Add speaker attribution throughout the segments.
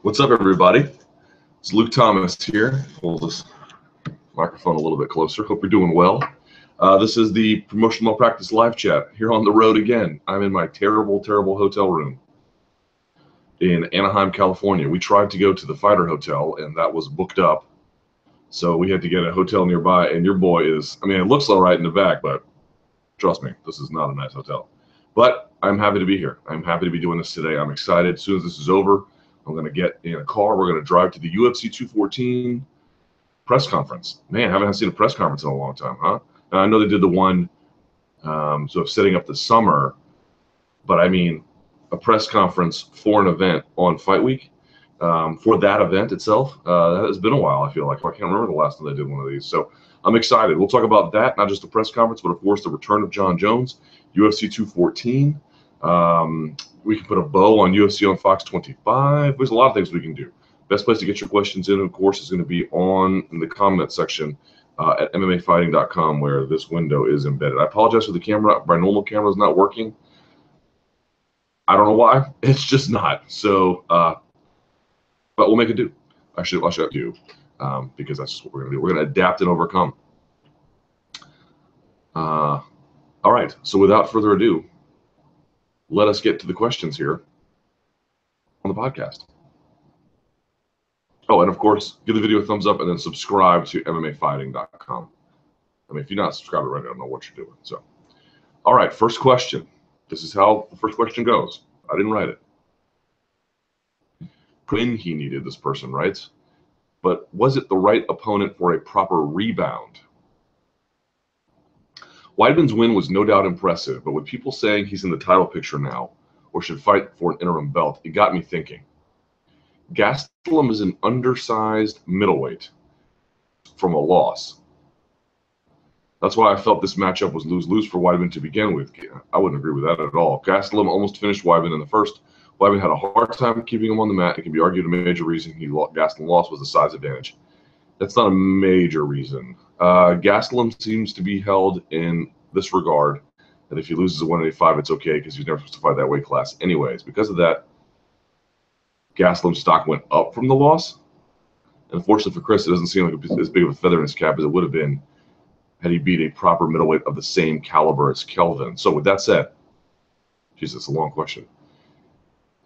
Speaker 1: What's up, everybody? It's Luke Thomas here. Hold this microphone a little bit closer. Hope you're doing well. This is the Promotional Malpractice live chat here on the road again. I'm in my terrible, terrible hotel room in Anaheim, California. We tried to go to the Fighter Hotel, and that was booked up. So we had to get a hotel nearby, and your boy is, I mean, it looks all right in the back, but trust me, this is not a nice hotel. But I'm happy to be here. I'm happy to be doing this today. I'm excited. As soon as this is over, I'm going to get in a car. We're going to drive to the UFC 214 press conference. Man, I haven't seen a press conference in a long time, huh? And I know they did the one sort of setting up the summer, but I mean, a press conference for an event on Fight Week, for that event itself, that has been a while, I feel like. I can't remember the last time they did one of these. So I'm excited. We'll talk about that, not just the press conference, but of course the return of Jon Jones, UFC 214. We can put a bow on UFC on Fox 25. There's a lot of things we can do. Best place to get your questions in, of course, is going to be in the comment section at MMAfighting.com, where this window is embedded. I apologize for the camera. My normal camera is not working. I don't know why. It's just not. So, but we'll make it do. I should do, because that's just what we're going to do. We're going to adapt and overcome. All right. So without further ado, let us get to the questions here on the podcast. Oh, and of course, give the video a thumbs up and then subscribe to MMAfighting.com. I mean, if you're not subscribed already, I don't know what you're doing. So, all right, first question. This is how the first question goes. I didn't write it. When he needed, this person writes, but was it the right opponent for a proper rebound? Weidman's win was no doubt impressive, but with people saying he's in the title picture now or should fight for an interim belt, it got me thinking. Gastelum is an undersized middleweight from a loss. That's why I felt this matchup was lose-lose for Weidman to begin with. I wouldn't agree with that at all. Gastelum almost finished Weidman in the first. Weidman had a hard time keeping him on the mat. It can be argued a major reason Gastelum lost was the size advantage. That's not a major reason. Gastelum seems to be held in this regard that if he loses at 185, it's okay because he's never supposed to fight that weight class anyways. Because of that, Gastelum's stock went up from the loss. And unfortunately for Chris, it doesn't seem like as big of a feather in his cap as it would have been had he beat a proper middleweight of the same caliber as Kelvin. So with that said, Jesus, it's a long question.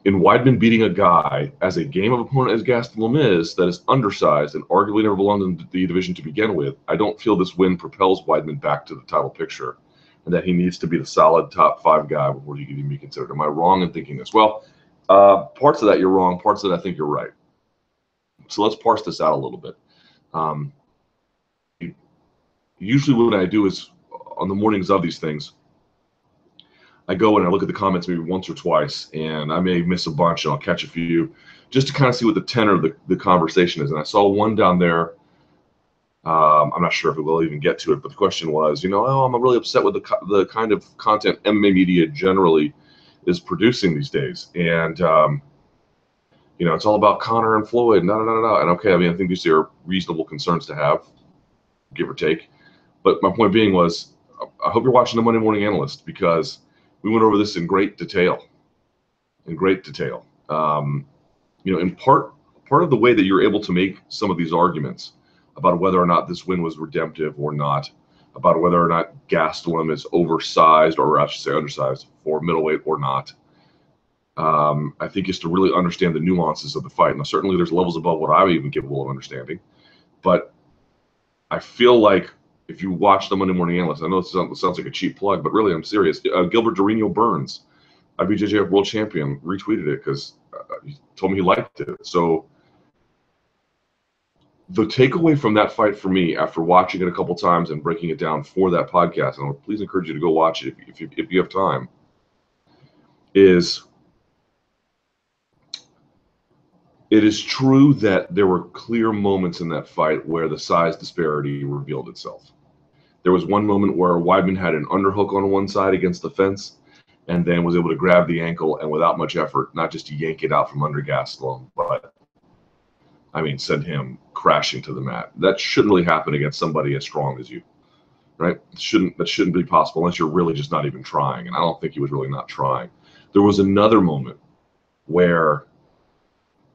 Speaker 1: In Weidman beating a guy as a game of opponent as Gastelum is, that is undersized and arguably never belonged in the division to begin with, I don't feel this win propels Weidman back to the title picture and that he needs to be the solid top 5 guy before he can even be considered. Am I wrong in thinking this? Well, parts of that you're wrong, parts of that I think you're right. So let's parse this out a little bit. Usually what I do is on the mornings of these things, I go and I look at the comments maybe once or twice, and I may miss a bunch, and I'll catch a few just to kind of see what the tenor of the conversation is. And I saw one down there. I'm not sure if we'll even get to it, but the question was, oh, I'm really upset with the kind of content MMA media generally is producing these days. And, it's all about Conor and Floyd, And okay, I mean, I think these are reasonable concerns to have, give or take. But my point being was, I hope you're watching the Monday Morning Analyst, because we went over this in great detail. In part of the way that you're able to make some of these arguments about whether or not this win was redemptive or not, about whether or not Gastelum is oversized, or I should say undersized, for middleweight or not, I think is to really understand the nuances of the fight. Now, certainly there's levels above what I'm even capable of understanding, but I feel like if you watch the Monday Morning Analyst, I know it sounds like a cheap plug, but really I'm serious. Gilbert Dorino Burns, IBJJF world champion, retweeted it because he told me he liked it. So the takeaway from that fight for me, after watching it a couple times and breaking it down for that podcast, and I'll please encourage you to go watch it if you have time, is it is true that there were clear moments in that fight where the size disparity revealed itself. There was one moment where Weidman had an underhook on one side against the fence and then was able to grab the ankle and without much effort, not just yank it out from under Gastelum, but, send him crashing to the mat. That shouldn't really happen against somebody as strong as you, right? That shouldn't be possible unless you're really just not even trying, and I don't think he was really not trying. There was another moment where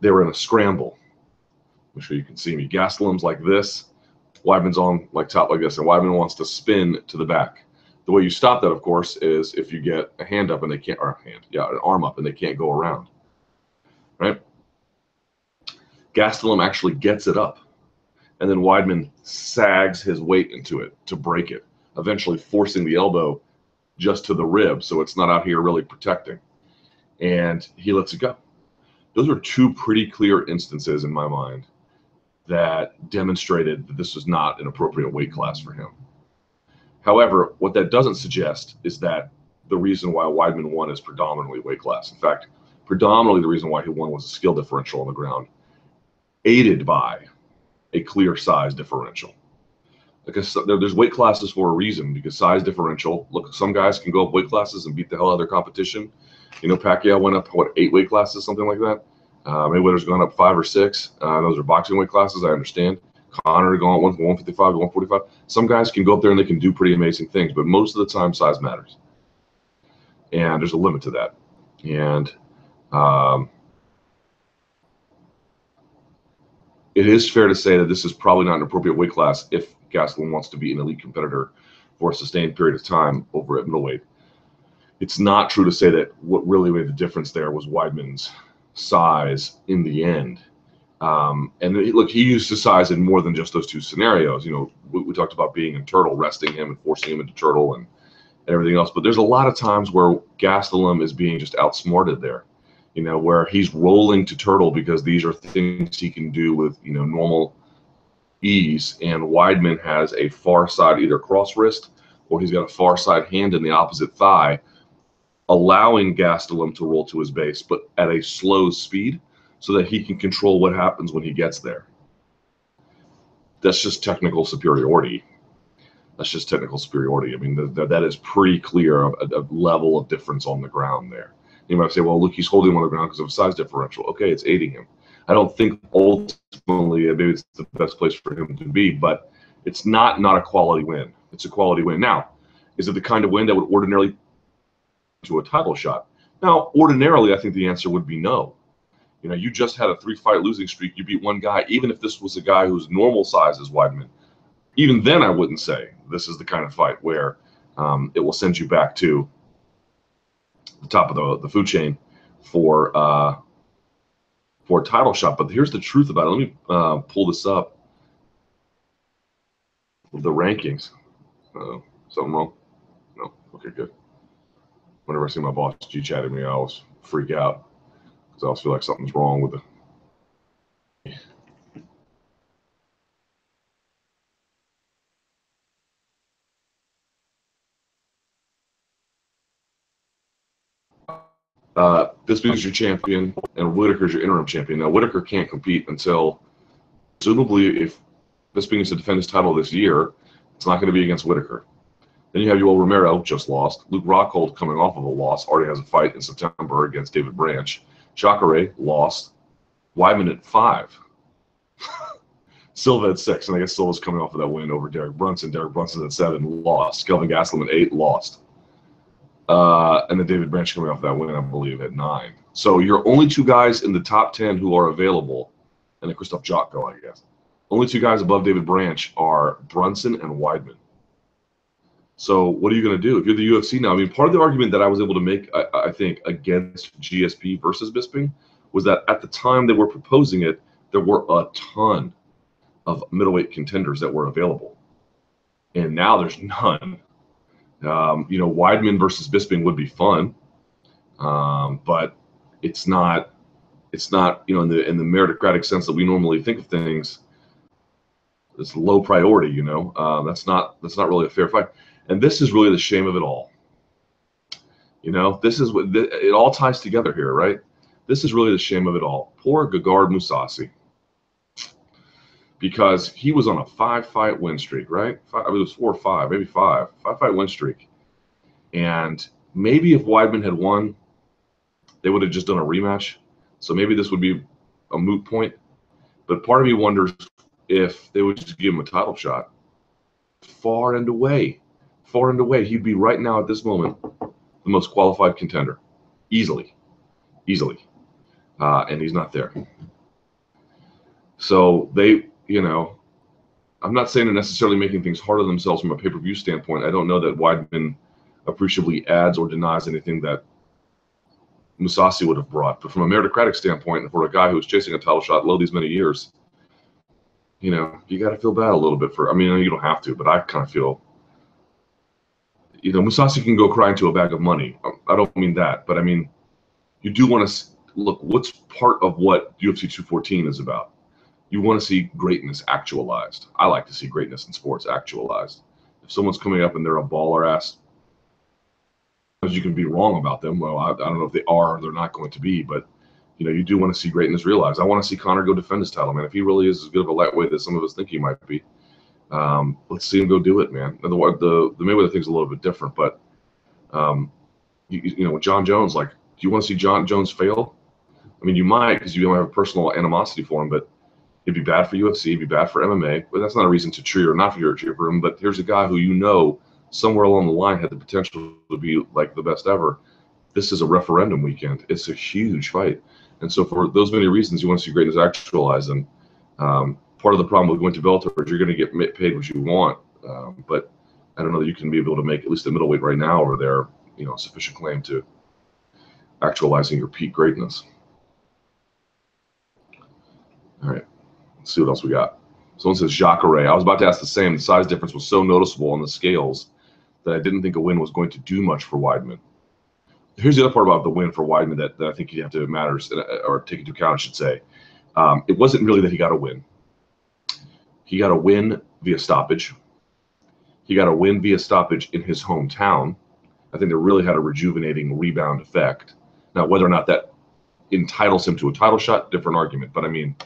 Speaker 1: they were in a scramble. I'm sure you can see me. Gastelum's like this. Weidman's on like top like this, and Weidman wants to spin to the back. The way you stop that, of course, is if you get a hand up and they can't, or a hand, yeah, an arm up and they can't go around, right? Gastelum actually gets it up, and then Weidman sags his weight into it to break it, eventually forcing the elbow just to the rib, so it's not out here really protecting, and he lets it go. Those are two pretty clear instances in my mind that demonstrated that this was not an appropriate weight class for him. However, what that doesn't suggest is that the reason why Weidman won is predominantly weight class. In fact, predominantly the reason why he won was a skill differential on the ground, aided by a clear size differential. Because there's weight classes for a reason, because size differential, look, some guys can go up weight classes and beat the hell out of their competition. You know, Pacquiao went up, what, 8 weight classes, something like that? Mayweather's gone up 5 or 6. Those are boxing weight classes, I understand. Conor going up from 155 to 145. Some guys can go up there and they can do pretty amazing things, but most of the time size matters. And there's a limit to that. And it is fair to say that this is probably not an appropriate weight class if Gastelum wants to be an elite competitor for a sustained period of time over at middleweight. It's not true to say that what really made the difference there was Weidman's size in the end. And look, he used his size in more than just those two scenarios. You know, we talked about being in turtle, resting him and forcing him into turtle and everything else. But there's a lot of times where Gastelum is being just outsmarted there, you know, where he's rolling to turtle because these are things he can do with, you know, normal ease. And Weidman has a far side, either cross wrist or he's got a far side hand in the opposite thigh, allowing Gastelum to roll to his base, but at a slow speed so that he can control what happens when he gets there. That's just technical superiority. That's just technical superiority. I mean, that is pretty clear, a level of difference on the ground there. You might say, well, look, he's holding him on the ground because of a size differential. Okay, it's aiding him. I don't think ultimately maybe it's the best place for him to be, but it's not a quality win. It's a quality win. Now, is it the kind of win that would ordinarily to a title shot? Now, ordinarily, I think the answer would be no. You know, you just had a 3-fight losing streak. You beat one guy, even if this was a guy whose normal size is Weidman. Even then, I wouldn't say this is the kind of fight where it will send you back to the top of the food chain for a title shot. But here's the truth about it. Let me pull this up. The rankings. Something wrong? No. Okay, good. Whenever I see my boss G-chatting me, I always freak out because I always feel like something's wrong with the. Bisping's your champion, and Whitaker's your interim champion. Now, Whitaker can't compete until, presumably, if Bisping is to defend his title this year, it's not going to be against Whitaker. Then you have Yoel Romero, just lost. Luke Rockhold, coming off of a loss, already has a fight in September against David Branch. Jacare lost. Weidman at 5. Silva at 6, and I guess Silva's coming off of that win over Derek Brunson. Derek Brunson at 7, lost. Kelvin Gastelum at 8, lost. And then David Branch coming off that win, I believe, at 9. So your only 2 guys in the top 10 who are available, and then Christoph Jotko, I guess. Only 2 guys above David Branch are Brunson and Weidman. So what are you going to do if you're the UFC now? I mean, part of the argument that I was able to make, I think, against GSP versus Bisping was that at the time they were proposing it, there were a ton of middleweight contenders that were available, and now there's none. You know, Weidman versus Bisping would be fun, but it's not. You know, in the meritocratic sense that we normally think of things, it's low priority. You know, that's not really a fair fight. And this is really the shame of it all. You know, this is what it all ties together here, right? This is really the shame of it all. Poor Gegard Mousasi, because he was on a 5-fight win streak, right? I mean, it was 4 or 5, maybe 5. 5-fight win streak. And maybe if Weidman had won, they would have just done a rematch. So maybe this would be a moot point. But part of me wonders if they would just give him a title shot. Far and away, he'd be right now at this moment the most qualified contender, easily, and he's not there. So they, I'm not saying they're necessarily making things hard on themselves from a pay-per-view standpoint. I don't know that Weidman appreciably adds or denies anything that Mousasi would have brought. But from a meritocratic standpoint, for a guy who was chasing a title shot low these many years, you got to feel bad a little bit for. I mean, you don't have to, but I kind of feel, Mousasi can go cry into a bag of money. I don't mean that, but I mean, you do want to look. What's part of what UFC 214 is about? You want to see greatness actualized. I like to see greatness in sports actualized. If someone's coming up and they're a baller ass, you can be wrong about them. Well, I don't know if they are or they're not going to be, but you do want to see greatness realized. I want to see Conor go defend his title, man. If he really is as good of a lightweight as some of us think he might be, let's see him go do it, man. The Mayweather thing's a little bit different, but with Jon Jones, like, do you want to see Jon Jones fail? I mean, you might, because you don't have a personal animosity for him, but it'd be bad for UFC, it'd be bad for MMA, but that's not a reason to cheer or not for cheer for him. But here's a guy who somewhere along the line had the potential to be like the best ever. This is a referendum weekend. It's a huge fight. And so for those many reasons, you want to see greatness actualized. And part of the problem with going to Bellator is you're going to get paid what you want. But I don't know that you can be able to make, at least at middleweight right now, or there, a sufficient claim to actualizing your peak greatness. All right, let's see what else we got. Someone says Jacare. I was about to ask the same. The size difference was so noticeable on the scales that I didn't think a win was going to do much for Weidman. Here's the other part about the win for Weidman that I think you have to matters or take into account, I should say. It wasn't really that he got a win. He got a win via stoppage. He got a win via stoppage in his hometown. I think it really had a rejuvenating rebound effect. Now, whether or not that entitles him to a title shot, different argument. But I mean,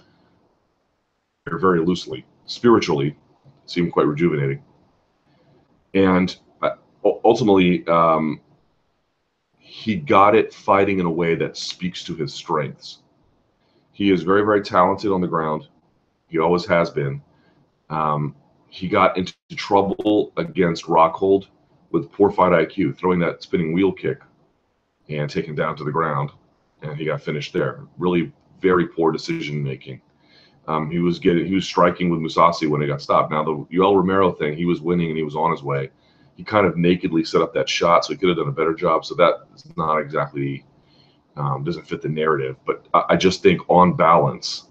Speaker 1: very loosely, spiritually, seemed quite rejuvenating. And ultimately, he got it fighting in a way that speaks to his strengths. He is very, very talented on the ground. He always has been. He got into trouble against Rockhold with poor fight IQ, throwing that spinning wheel kick and taken down to the ground, and he got finished there. Really very poor decision making. He was striking with Mousasi when he got stopped. Now the Yoel Romero thing, he was winning and he was on his way. He kind of nakedly set up that shot, so he could have done a better job. So that is not exactly doesn't fit the narrative. But I just think on balance,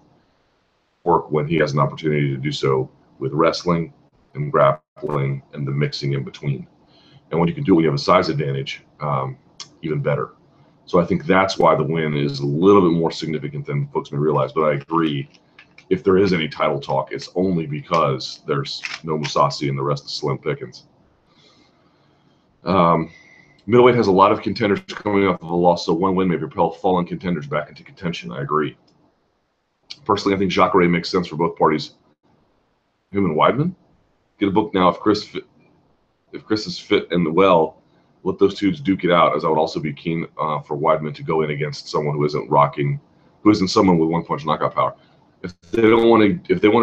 Speaker 1: work when he has an opportunity to do so with wrestling and grappling and the mixing in between. And when you can do it when you have a size advantage, even better. So I think that's why the win is a little bit more significant than folks may realize. But I agree, if there is any title talk, it's only because there's no Mousasi and the rest is slim pickings. Middleweight has a lot of contenders coming off of a loss, so one win may propel fallen contenders back into contention. I agree. Personally, I think Jacare makes sense for both parties. Him and Weidman? Get a book now. If Cris is fit and well, let those two duke it out, as I would also be keen for Weidman to go in against someone who isn't someone with one-punch knockout power. If they want to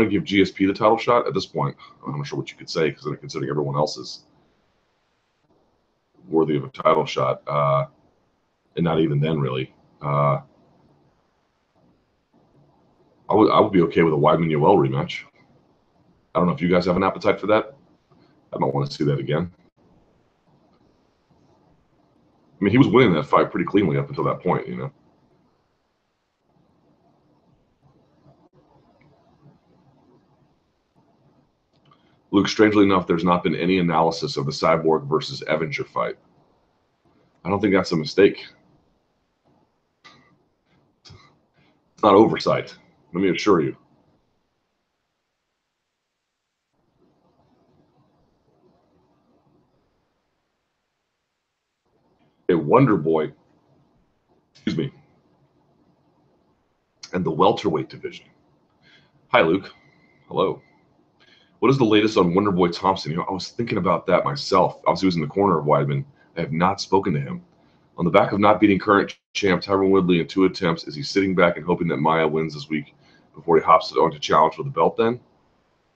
Speaker 1: give GSP the title shot at this point, I'm not sure what you could say, because considering everyone else is worthy of a title shot, and not even then really. I would be okay with a Weidman-Yoel rematch. I don't know if you guys have an appetite for that. I don't want to see that again. I mean, he was winning that fight pretty cleanly up until that point, Luke, strangely enough, there's not been any analysis of the Cyborg versus Evinger fight. I don't think that's a mistake. It's not oversight, let me assure you. A Wonderboy, and the welterweight division. Hi, Luke. Hello. What is the latest on Wonderboy Thompson? I was thinking about that myself. Obviously, he was in the corner of Weidman. I have not spoken to him. On the back of not beating current champ Tyron Woodley in 2 attempts, is he sitting back and hoping that Maia wins this week before he hops on to challenge for the belt then?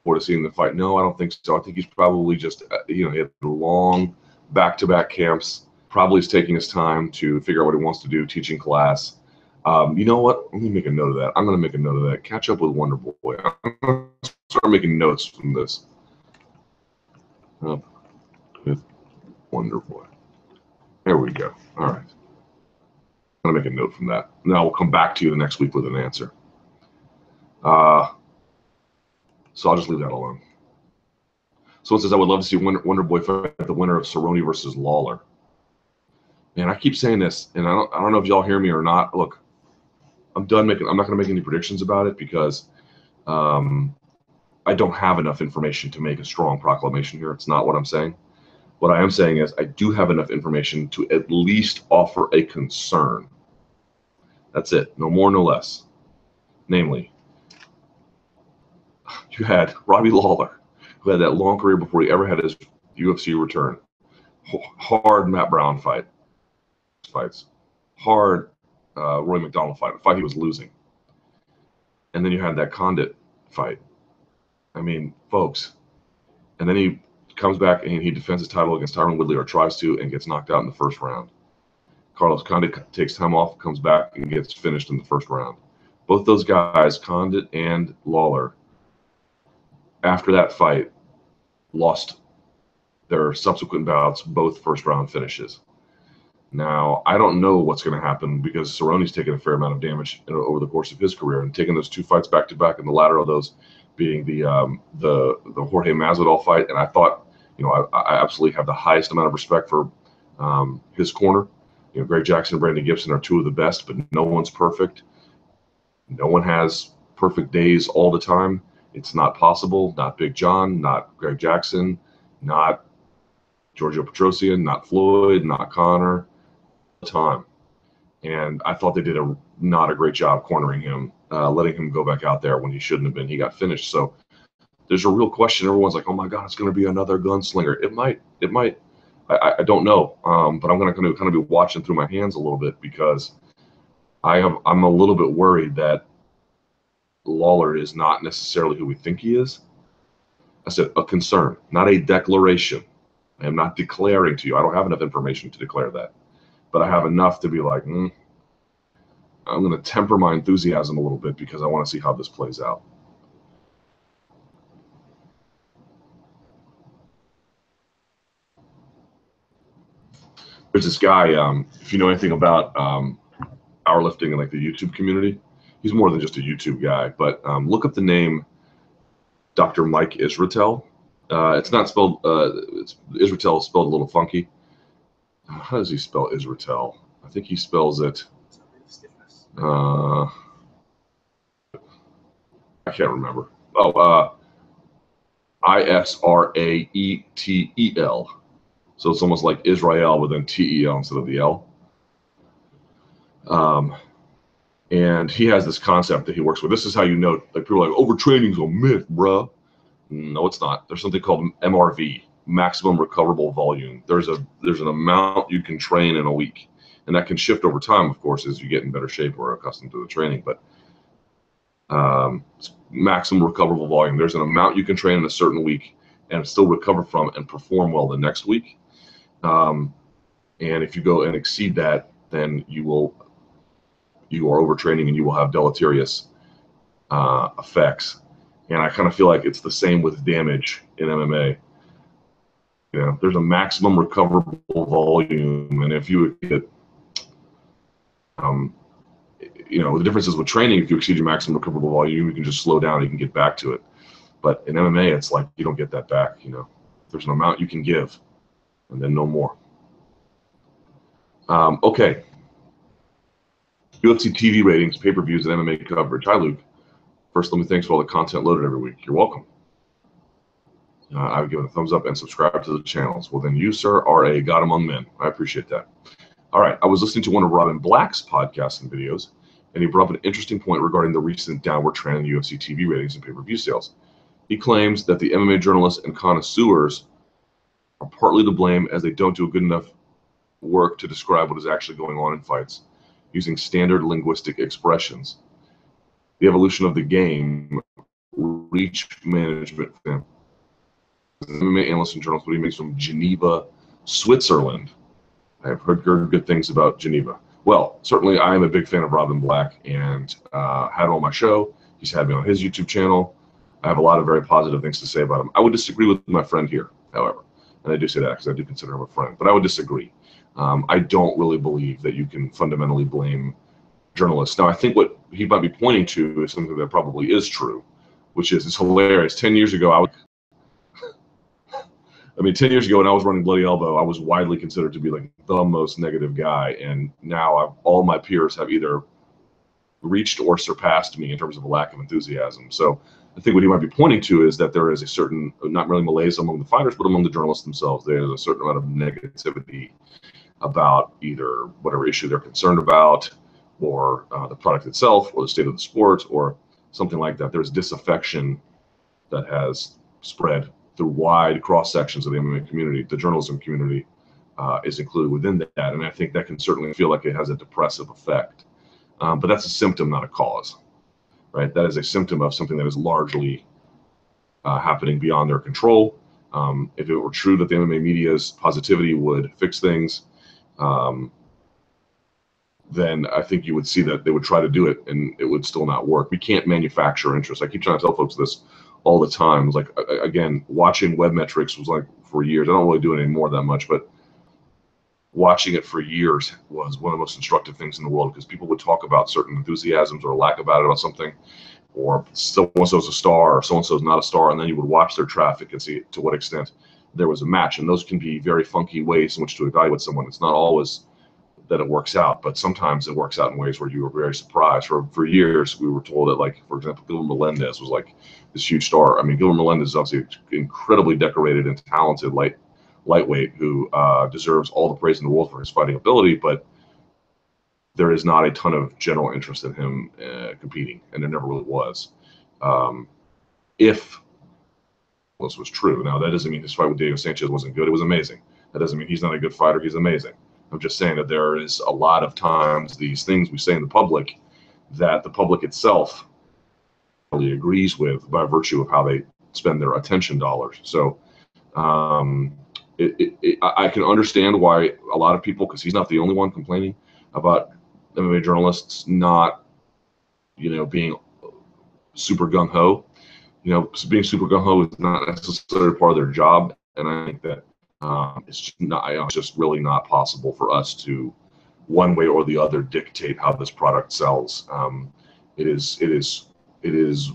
Speaker 1: Or to seeing the fight? No, I don't think so. I think he's probably just, he had long back-to-back camps. Probably is taking his time to figure out what he wants to do, teaching class. You know what? Let me make a note of that. I'm going to make a note of that. Catch up with Wonderboy. I'm going to start making notes from this. Up with Wonderboy. There we go. All right. I'm going to make a note from that. Now we'll come back to you the next week with an answer. So I'll just leave that alone. Someone says, I would love to see Wonderboy fight the winner of Cerrone versus Lawler. Man, I keep saying this, and I don't know if y'all hear me or not. Look, I'm not going to make any predictions about it because I don't have enough information to make a strong proclamation here. It's not what I'm saying. What I am saying is I do have enough information to at least offer a concern. That's it. No more, no less. Namely, you had Robbie Lawler, who had that long career before he ever had his UFC return. Hard Matt Brown fights. Hard Roy McDonald fight, a fight he was losing. And then you had that Condit fight. I mean, folks. And then he comes back and he defends his title against Tyron Woodley, or tries to, and gets knocked out in the first round. Carlos Condit takes time off, comes back, and gets finished in the first round. Both those guys, Condit and Lawler, after that fight, lost their subsequent bouts, both first-round finishes. Now, I don't know what's going to happen because Cerrone's taken a fair amount of damage over the course of his career, and taking those two fights back-to-back, and the latter of those being the Jorge Masvidal fight. And I thought, I absolutely have the highest amount of respect for his corner. Greg Jackson and Brandon Gibson are two of the best, but no one's perfect. No one has perfect days all the time. It's not possible. Not Big John, not Greg Jackson, not Giorgio Petrosian, not Floyd, not Connor. Time. And I thought they did not a great job cornering him, letting him go back out there when he shouldn't have been. He got finished. So there's a real question. Everyone's like, oh my God, it's going to be another gunslinger. It might. I don't know. But I'm going to kind of be watching through my hands a little bit because I'm a little bit worried that Lawler is not necessarily who we think he is. I said a concern, not a declaration. I am not declaring to you. I don't have enough information to declare that. But I have enough to be like, I'm going to temper my enthusiasm a little bit because I want to see how this plays out. There's this guy, if you know anything about powerlifting and like the YouTube community, he's more than just a YouTube guy, but look up the name Dr. Mike Israetel. It's not spelled, Israetel is spelled a little funky. How does he spell Israetel? I think he spells it. I can't remember. Oh, Israetel. So it's almost like Israel with then T-E-L instead of the L. And he has this concept that he works with. This is how you know, like people are like, overtraining's a myth, bruh. No, it's not. There's something called MRV. Maximum recoverable volume. There's an amount you can train in a week, and that can shift over time, of course, as you get in better shape or accustomed to the training. But maximum recoverable volume. There's an amount you can train in a certain week and still recover from and perform well the next week. And if you go and exceed that, then you are overtraining and you will have deleterious effects. And I kind of feel like it's the same with damage in MMA. There's a maximum recoverable volume, and if you get, the difference is with training. If you exceed your maximum recoverable volume, you can just slow down. You can get back to it. But in MMA, it's like you don't get that back. There's an amount you can give, and then no more. Okay. UFC TV ratings, pay-per-views, and MMA coverage. Hi, Luke. First, let me thanks for all the content loaded every week. You're welcome. I would give it a thumbs up and subscribe to the channels. Well, then you, sir, are a god among men. I appreciate that. All right. I was listening to one of Robin Black's podcasts and videos, and he brought up an interesting point regarding the recent downward trend in UFC TV ratings and pay-per-view sales. He claims that the MMA journalists and connoisseurs are partly to blame as they don't do a good enough work to describe what is actually going on in fights using standard linguistic expressions. The evolution of the game, reach management, MMA analyst and journalist, but he makes from Geneva, Switzerland. I have heard good things about Geneva. Well, certainly I am a big fan of Robin Black, and had him on my show. He's had me on his YouTube channel. I have a lot of very positive things to say about him. I would disagree with my friend here, however, and I do say that because I do consider him a friend, but I would disagree. I don't really believe that you can fundamentally blame journalists. Now, I think what he might be pointing to is something that probably is true, which is, it's hilarious. 10 years ago, 10 years ago when I was running Bloody Elbow, I was widely considered to be like the most negative guy, and now all my peers have either reached or surpassed me in terms of a lack of enthusiasm. So I think what he might be pointing to is that there is a certain, not really malaise among the fighters, but among the journalists themselves. There's a certain amount of negativity about either whatever issue they're concerned about, or the product itself, or the state of the sport, or something like that. There's disaffection that has spread through wide cross sections of the MMA community. The journalism community is included within that, and I think that can certainly feel like it has a depressive effect. But that's a symptom, not a cause, right? That is a symptom of something that is largely happening beyond their control. If it were true that the MMA media's positivity would fix things, then I think you would see that they would try to do it and it would still not work. We can't manufacture interest. I keep trying to tell folks this all the time. It's like, again, watching web metrics was like for years. I don't really do it anymore that much, but watching it for years was one of the most instructive things in the world, because people would talk about certain enthusiasms or lack about it about something, or so-and-so's a star or so-and-so's not a star, and then you would watch their traffic and see to what extent there was a match. And those can be very funky ways in which to evaluate someone. It's not always that it works out, but sometimes it works out in ways where you were very surprised. For years, we were told that, like, for example, Gilbert Melendez was like this huge star. I mean, Gilbert Melendez is obviously incredibly decorated and talented lightweight who deserves all the praise in the world for his fighting ability, but there is not a ton of general interest in him competing, and there never really was. If this was true, now that doesn't mean his fight with Diego Sanchez wasn't good. It was amazing. That doesn't mean he's not a good fighter. He's amazing. I'm just saying that there is a lot of times these things we say in the public that the public itself really agrees with by virtue of how they spend their attention dollars. So I can understand why a lot of people, because he's not the only one complaining about MMA journalists not, being super gung-ho. Being super gung-ho is not necessarily part of their job, and I think that it's just really not possible for us to, one way or the other, dictate how this product sells. It is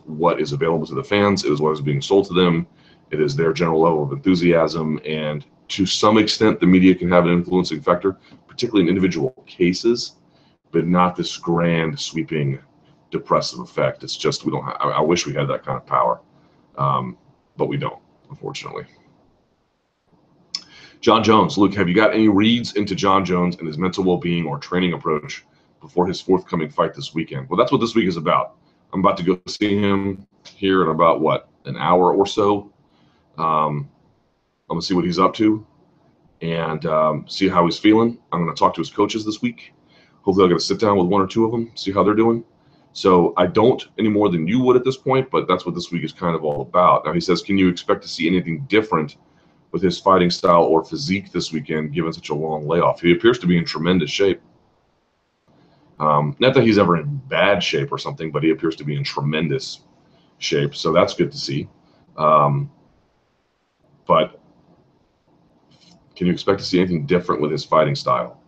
Speaker 1: what is available to the fans. It is what is being sold to them. It is their general level of enthusiasm, and to some extent, the media can have an influencing factor, particularly in individual cases, but not this grand, sweeping, depressive effect. It's just we don't. I wish we had that kind of power, but we don't, unfortunately. Jon Jones, Luke, have you got any reads into Jon Jones and his mental well-being or training approach before his forthcoming fight this weekend? Well, that's what this week is about. I'm about to go see him here in about, an hour or so. I'm going to see what he's up to and see how he's feeling. I'm going to talk to his coaches this week. Hopefully I'll get to sit down with one or two of them, see how they're doing. So I don't any more than you would at this point, but that's what this week is kind of all about. Now he says, can you expect to see anything different with his fighting style or physique this weekend, given such a long layoff? He appears to be in tremendous shape. Not that he's ever in bad shape or something, but he appears to be in tremendous shape. So that's good to see. But can you expect to see anything different with his fighting style?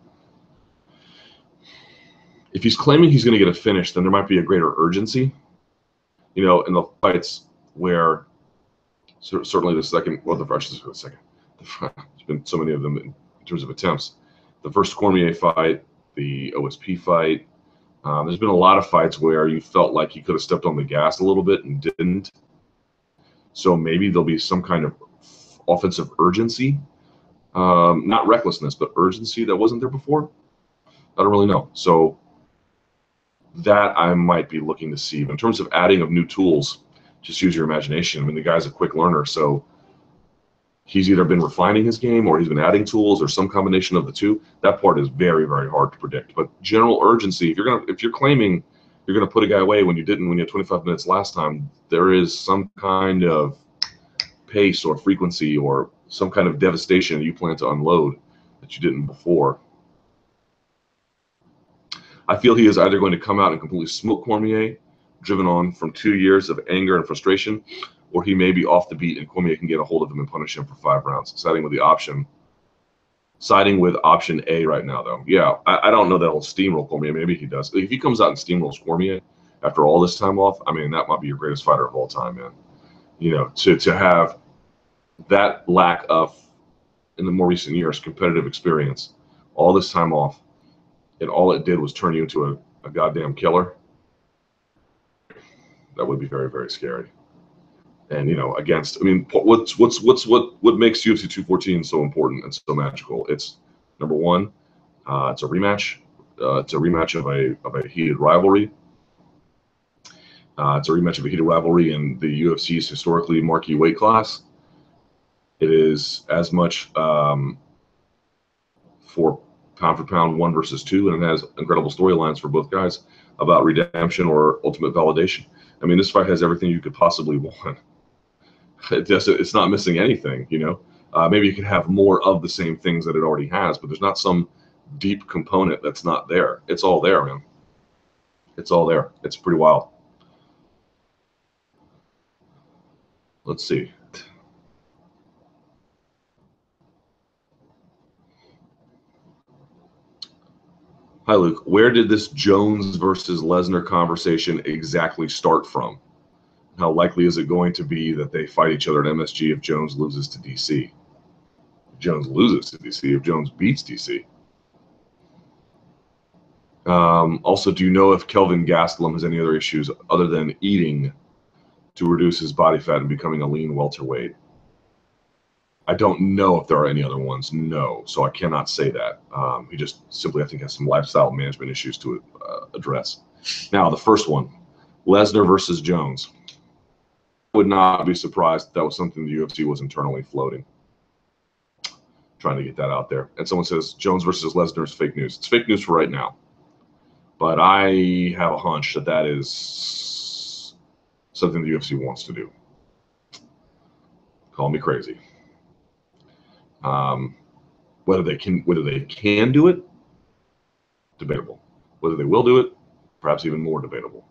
Speaker 1: If he's claiming he's going to get a finish, then there might be a greater urgency, in the fights where certainly the second, well, the second, there's been so many of them in terms of attempts. The first Cormier fight, the OSP fight, there's been a lot of fights where you felt like he could have stepped on the gas a little bit and didn't. So maybe there'll be some kind of offensive urgency, not recklessness, but urgency that wasn't there before. I don't really know. So that I might be looking to see. But in terms of adding of new tools, just use your imagination. I mean, the guy's a quick learner, so he's either been refining his game or he's been adding tools or some combination of the two. That part is very, very hard to predict. But general urgency, if you're claiming you're gonna put a guy away when you didn't, when you had 25 minutes last time, there is some kind of pace or frequency or some kind of devastation you plan to unload that you didn't before. I feel he is either going to come out and completely smoke Cormier, driven on from 2 years of anger and frustration, or he may be off the beat and Cormier can get a hold of him and punish him for 5 rounds, siding with option A right now, though. Yeah, I don't know that he'll steamroll Cormier. Maybe he does. If he comes out and steamrolls Cormier after all this time off, I mean, that might be your greatest fighter of all time, man. You know, to have that lack of, in the more recent years, competitive experience, all this time off, and all it did was turn you into a goddamn killer, that would be very, very scary. And, you know, against, I mean, what makes UFC 214 so important and so magical? It's, number one, it's a rematch. It's a rematch of a heated rivalry. It's a rematch of a heated rivalry in the UFC's historically marquee weight class. It is as much for pound 1 versus 2, and it has incredible storylines for both guys about redemption or ultimate validation. I mean, this fight has everything you could possibly want. It's not missing anything, you know. Maybe you could have more of the same things that it already has, but there's not some deep component that's not there. It's all there, man. It's all there. It's pretty wild. Let's see. Hi, Luke. Where did this Jones versus Lesnar conversation exactly start from? How likely is it going to be that they fight each other at MSG if Jones loses to DC? If Jones loses to DC, if Jones beats DC. Also, do you know if Kelvin Gastelum has any other issues other than eating to reduce his body fat and becoming a lean welterweight? I don't know if there are any other ones. No, so I cannot say that. He just simply, I think, has some lifestyle management issues to address. Now, the first one, Lesnar versus Jones. I would not be surprised if that was something the UFC was internally floating, trying to get that out there. And someone says Jones versus Lesnar is fake news. It's fake news for right now, but I have a hunch that that is something the UFC wants to do. Call me crazy. Whether they can do it, debatable. Whether they will do it, perhaps even more debatable.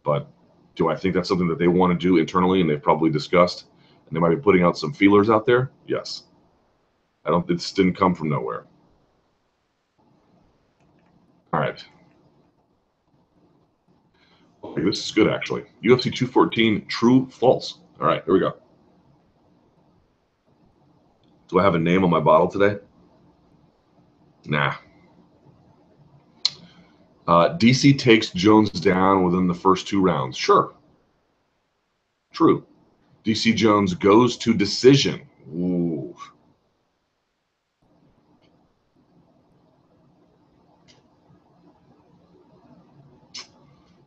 Speaker 1: But do I think that's something that they want to do internally and they've probably discussed, and they might be putting out some feelers out there? Yes. This didn't come from nowhere. All right. Okay, this is good, actually. UFC 214, true, false. All right, here we go. Do I have a name on my bottle today? Nah. DC takes Jones down within the first 2 rounds. Sure. True. DC Jones goes to decision. Ooh.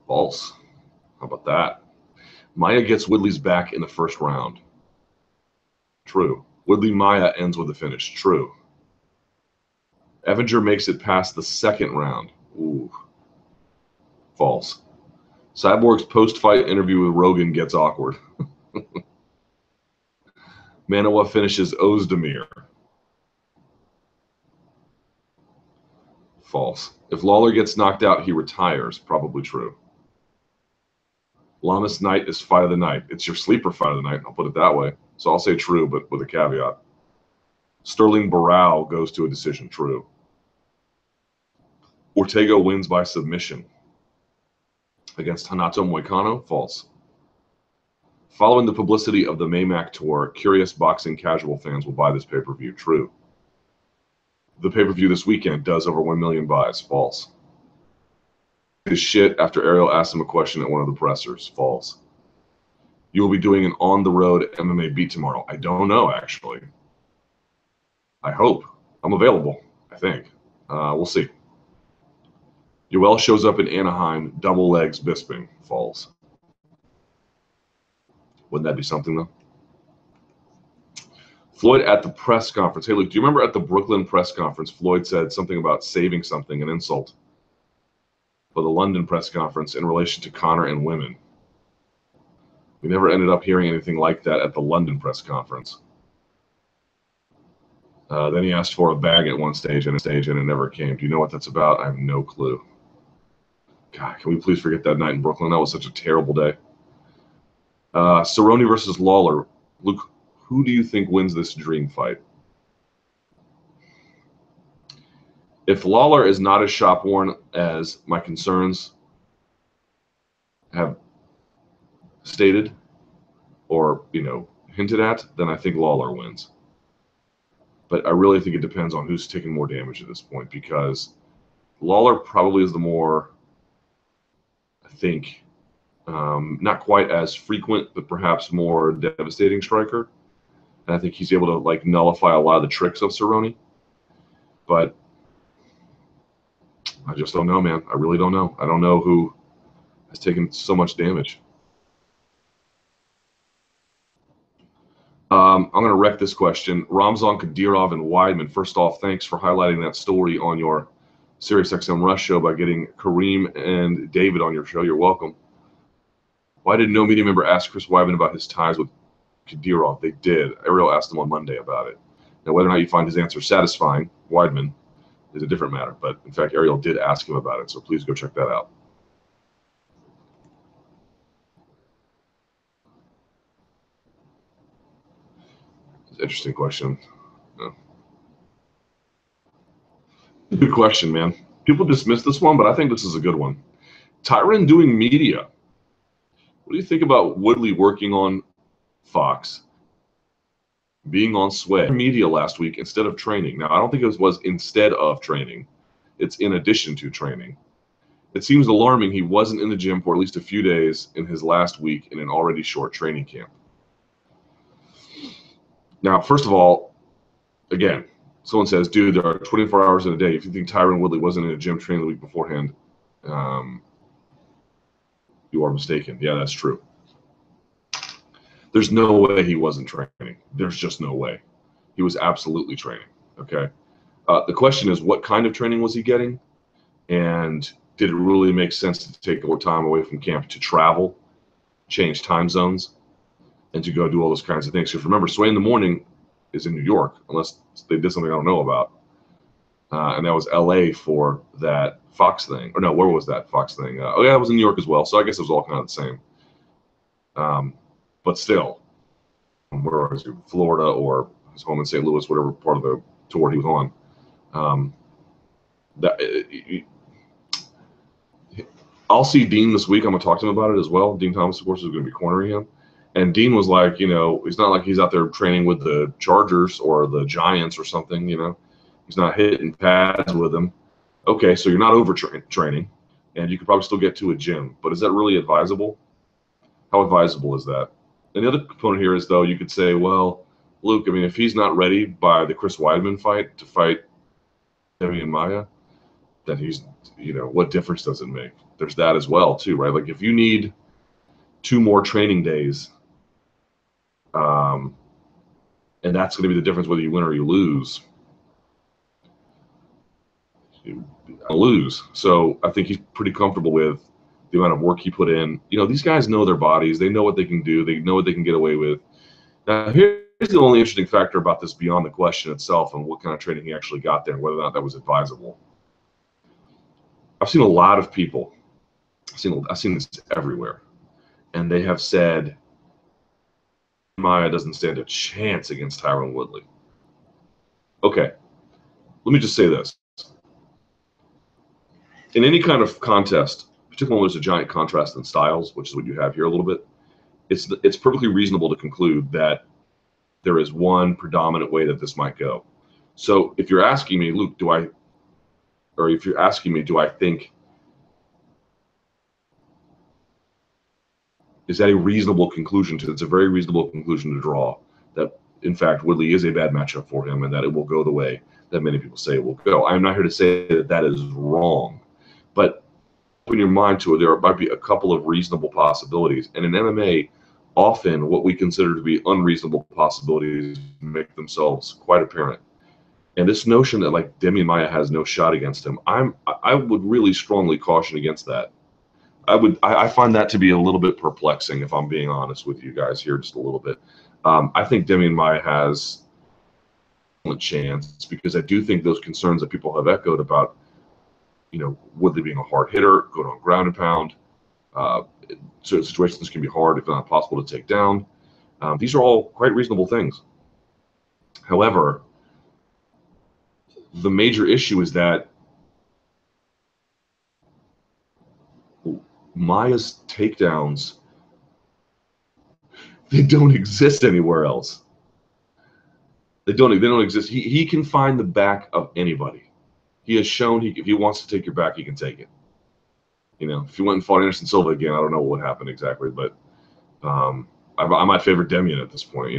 Speaker 1: False. How about that? Maia gets Woodley's back in the first round. True. Woodley Maia ends with a finish. True. Evinger makes it past the second round. Ooh. False. Cyborg's post-fight interview with Rogan gets awkward. Manawa finishes Ozdemir. False. If Lawler gets knocked out, he retires. Probably true. Lamas Knight is fight of the night. It's your sleeper fight of the night. I'll put it that way. So I'll say true, but with a caveat. Sterling Barao goes to a decision. True. Ortega wins by submission against Hanato Moicano. False. Following the publicity of the Maymac tour, curious boxing casual fans will buy this pay-per-view. True. The pay-per-view this weekend does over 1 million buys. False. His shit after Ariel asked him a question at one of the pressers. False. You will be doing an on-the-road MMA beat tomorrow. I don't know, actually. I hope. I'm available, I think. We'll see. Yoel shows up in Anaheim, double legs Bisping. False. Wouldn't that be something, though? Floyd at the press conference. Hey, Luke, do you remember at the Brooklyn press conference, Floyd said something about saving something, an insult, for the London press conference in relation to Conor and women? We never ended up hearing anything like that at the London press conference. Then he asked for a bag at one stage, and it never came. Do you know what that's about? I have no clue. God, can we please forget that night in Brooklyn? That was such a terrible day. Cerrone versus Lawler. Luke, who do you think wins this dream fight? If Lawler is not as shop-worn as my concerns have stated or, hinted at, then I think Lawler wins. But I really think it depends on who's taking more damage at this point, because Lawler probably is the more, I think, not quite as frequent, but perhaps more devastating striker. And I think he's able to nullify a lot of the tricks of Cerrone. But I just don't know, man. I really don't know. I don't know who has taken so much damage. I'm going to wreck this question. Ramzan Kadyrov and Weidman. First off, thanks for highlighting that story on your SiriusXM Rush show by getting Kareem and David on your show. You're welcome. Why did no media member ask Chris Weidman about his ties with Kadyrov? They did. Ariel asked him on Monday about it. Now, whether or not you find his answer satisfying, Weidman, is a different matter. But, in fact, Ariel did ask him about it, so please go check that out. Interesting question. Good question, man. People dismiss this one, but I think this is a good one. Tyron doing media. What do you think about Woodley working on Fox, being on Sway media last week instead of training? Now, I don't think it was instead of training. It's in addition to training. It seems alarming he wasn't in the gym for at least a few days in his last week in an already short training camp. Now, first of all, again, someone says, dude, there are 24 hours in a day. If you think Tyron Woodley wasn't in a gym training the week beforehand, you are mistaken. Yeah, that's true. There's no way he wasn't training. There's just no way. He was absolutely training, okay? The question is, what kind of training was he getting? And did it really make sense to take more time away from camp to travel, change time zones, and to go do all those kinds of things? Because remember, Sway in the Morning is in New York, unless they did something I don't know about. And that was L.A. for that Fox thing. Or no, where was that Fox thing? Oh, yeah, it was in New York as well. So I guess it was all kind of the same. But still, where was he? Florida or his home in St. Louis, whatever part of the tour he was on. I'll see Dean this week. I'm going to talk to him about it as well. Dean Thomas, of course, is going to be cornering him. And Dean was like, it's not like he's out there training with the Chargers or the Giants or something, He's not hitting pads with them. Okay, so you're not overtraining, and you could probably still get to a gym. But is that really advisable? How advisable is that? And the other component here is, though, you could say, well, Luke, if he's not ready by the Chris Weidman fight to fight Demian and Maia, then he's, what difference does it make? There's that as well, too, right? Like, if you need 2 more training days, and that's going to be the difference whether you win or you lose, So I think he's pretty comfortable with the amount of work he put in. These guys know their bodies. They know what they can do. They know what they can get away with. Now, here's the only interesting factor about this beyond the question itself and what kind of training he actually got there and whether or not that was advisable. I've seen a lot of people. I've seen this everywhere. And they have said Maia doesn't stand a chance against Tyron Woodley. Okay, let me just say this. In any kind of contest, particularly when there's a giant contrast in styles, which is what you have here a little bit, it's perfectly reasonable to conclude that there is one predominant way that this might go. So if you're asking me, Luke, do I think, is that a reasonable conclusion? It's a very reasonable conclusion to draw that, in fact, Woodley is a bad matchup for him and that it will go the way that many people say it will go. I'm not here to say that that is wrong, but open your mind to it. There might be a couple of reasonable possibilities. And in MMA, often what we consider to be unreasonable possibilities make themselves quite apparent. And this notion that like Demian Maia has no shot against him, I would really strongly caution against that. I find that to be a little bit perplexing, if I'm being honest with you guys here just a little bit. I think Demian Maia has a chance because I do think those concerns that people have echoed about, Woodley being a hard hitter, good on ground and pound. Certain situations can be hard, if not impossible, to take down. These are all quite reasonable things. However, the major issue is that Maia's takedowns, they don't exist anywhere else. They don't exist. He can find the back of anybody. He has shown if he wants to take your back, he can take it. If he went and fought Anderson Silva again, I don't know what would happen exactly, but I might favor Demian at this point.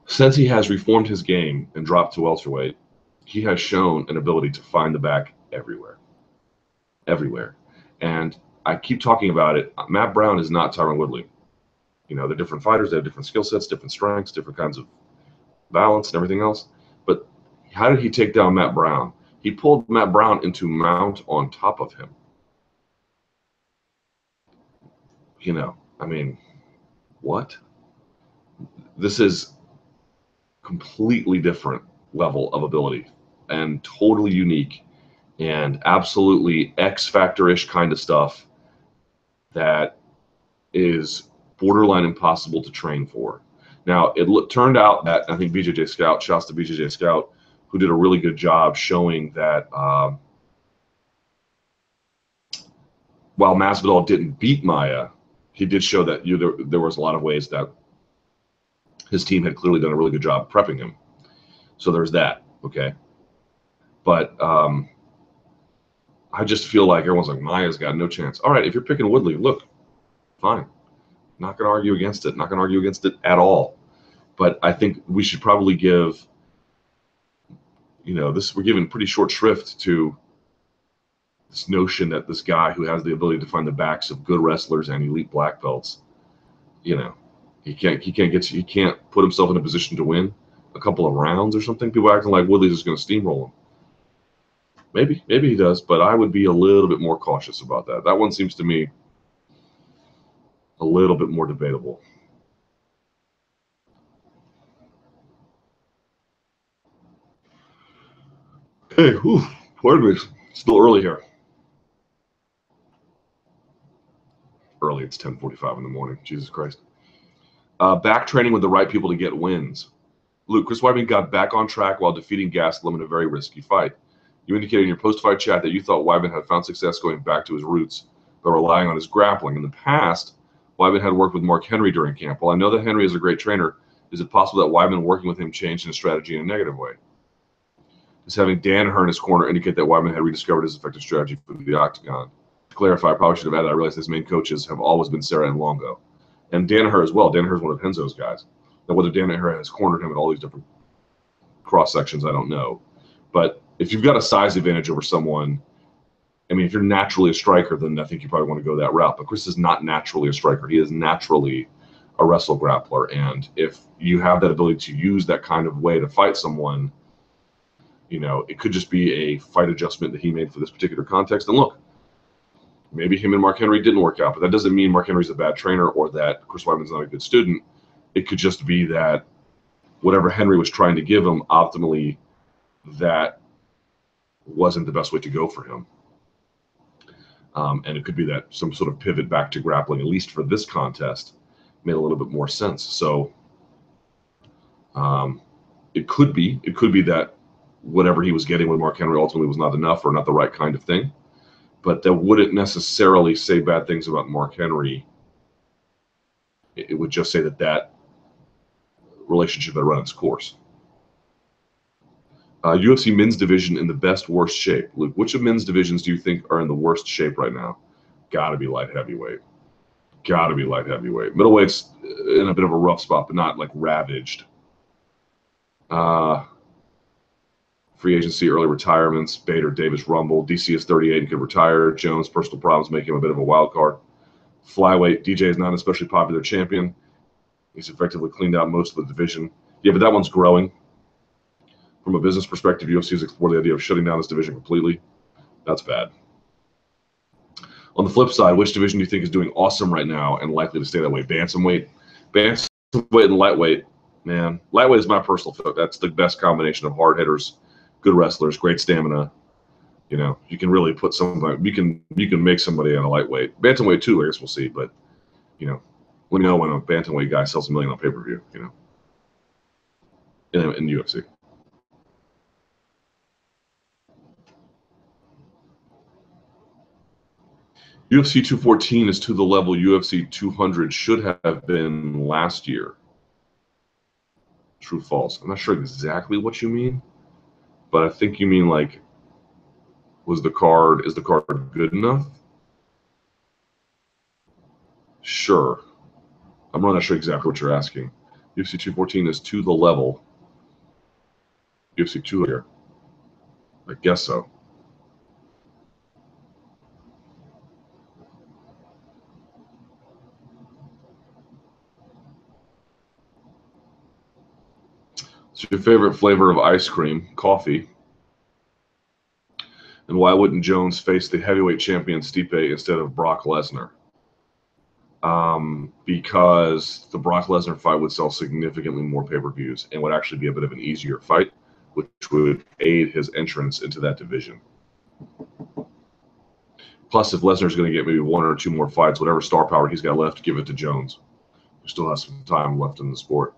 Speaker 1: Since he has reformed his game and dropped to welterweight, he has shown an ability to find the back everywhere. Everywhere. And I keep talking about it. Matt Brown is not Tyron Woodley. They're different fighters. They have different skill sets, different strengths, different kinds of balance and everything else. But how did he take down Matt Brown? He pulled Matt Brown into mount on top of him. What? This is completely different level of ability and totally unique and absolutely X Factor-ish kind of stuff that is borderline impossible to train for. Now, it turned out that I think BJJ Scout, shouts to BJJ Scout, who did a really good job showing that while Masvidal didn't beat Maia, he did show that there was a lot of ways that his team had clearly done a really good job prepping him. So there's that, okay? But I just feel like everyone's like, Maia's got no chance. All right, if you're picking Woodley, look, fine. Not going to argue against it. Not going to argue against it at all. But I think we should probably give, we're giving pretty short shrift to this notion that this guy who has the ability to find the backs of good wrestlers and elite black belts, he can't put himself in a position to win a couple of rounds or something. People acting like Woodley's just going to steamroll him. Maybe he does, but I would be a little bit more cautious about that. That one seems to me a little bit more debatable. Hey, pardon me. Still early here. Early, it's 10:45 in the morning. Jesus Christ. Back training with the right people to get wins. Luke, Chris Weidman got back on track while defeating Gastelum in a very risky fight. You indicated in your post-fight chat that you thought Weidman had found success going back to his roots, but relying on his grappling. In the past, Weidman had worked with Mark Henry during camp. While I know that Henry is a great trainer, is it possible that Weidman working with him changed his strategy in a negative way? Does having Danaher in his corner indicate that Weidman had rediscovered his effective strategy for the Octagon? To clarify, I probably should have added, I realized his main coaches have always been Serra and Longo. And Danaher as well. Danaher is one of Henzo's guys. Now, whether Danaher has cornered him in all these different cross-sections, I don't know. But if you've got a size advantage over someone, if you're naturally a striker, then I think you probably want to go that route. But Chris is not naturally a striker. He is naturally a wrestle grappler. And if you have that ability to use that kind of way to fight someone, it could just be a fight adjustment that he made for this particular context. And look, maybe him and Mark Henry didn't work out, but that doesn't mean Mark Henry's a bad trainer or that Chris Weidman's not a good student. It could just be that whatever Henry was trying to give him, optimally, that wasn't the best way to go for him. And it could be that some sort of pivot back to grappling, at least for this contest, made a little bit more sense. So it could be that whatever he was getting with Mark Henry ultimately was not enough or not the right kind of thing. But that wouldn't necessarily say bad things about Mark Henry. It would just say that relationship had run its course. UFC men's division in the best, worst shape. Luke, which of men's divisions do you think are in the worst shape right now? Got to be light heavyweight. Got to be light heavyweight. Middleweight's in a bit of a rough spot, but not like ravaged. Free agency, early retirements, Bader, Davis, Rumble. DC is 38 and could retire. Jones, personal problems make him a bit of a wild card. Flyweight, DJ is not an especially popular champion. He's effectively cleaned out most of the division. Yeah, but that one's growing. From a business perspective, UFC has explored the idea of shutting down this division completely. That's bad. On the flip side, which division do you think is doing awesome right now and likely to stay that way? Bantamweight and lightweight. Man, lightweight is my personal favorite. That's the best combination of hard hitters, good wrestlers, great stamina. You know, you can really put somebody. You can make somebody on a lightweight, bantamweight too. I guess we'll see, but you know, let me know when a bantamweight guy sells $1 million on pay-per-view. You know, in the UFC. UFC 214 is to the level UFC 200 should have been last year. True, false. I'm not sure exactly what you mean, but I think you mean like, is the card good enough? Sure. I'm not sure exactly what you're asking. UFC 214 is to the level UFC 200. I guess so. What's your favorite flavor of ice cream? Coffee. And why wouldn't Jones face the heavyweight champion Stipe instead of Brock Lesnar? Because the Brock Lesnar fight would sell significantly more pay-per-views and would actually be a bit of an easier fight, which would aid his entrance into that division. Plus, if Lesnar's going to get maybe 1 or 2 more fights, whatever star power he's got left, give it to Jones, who still has some time left in the sport.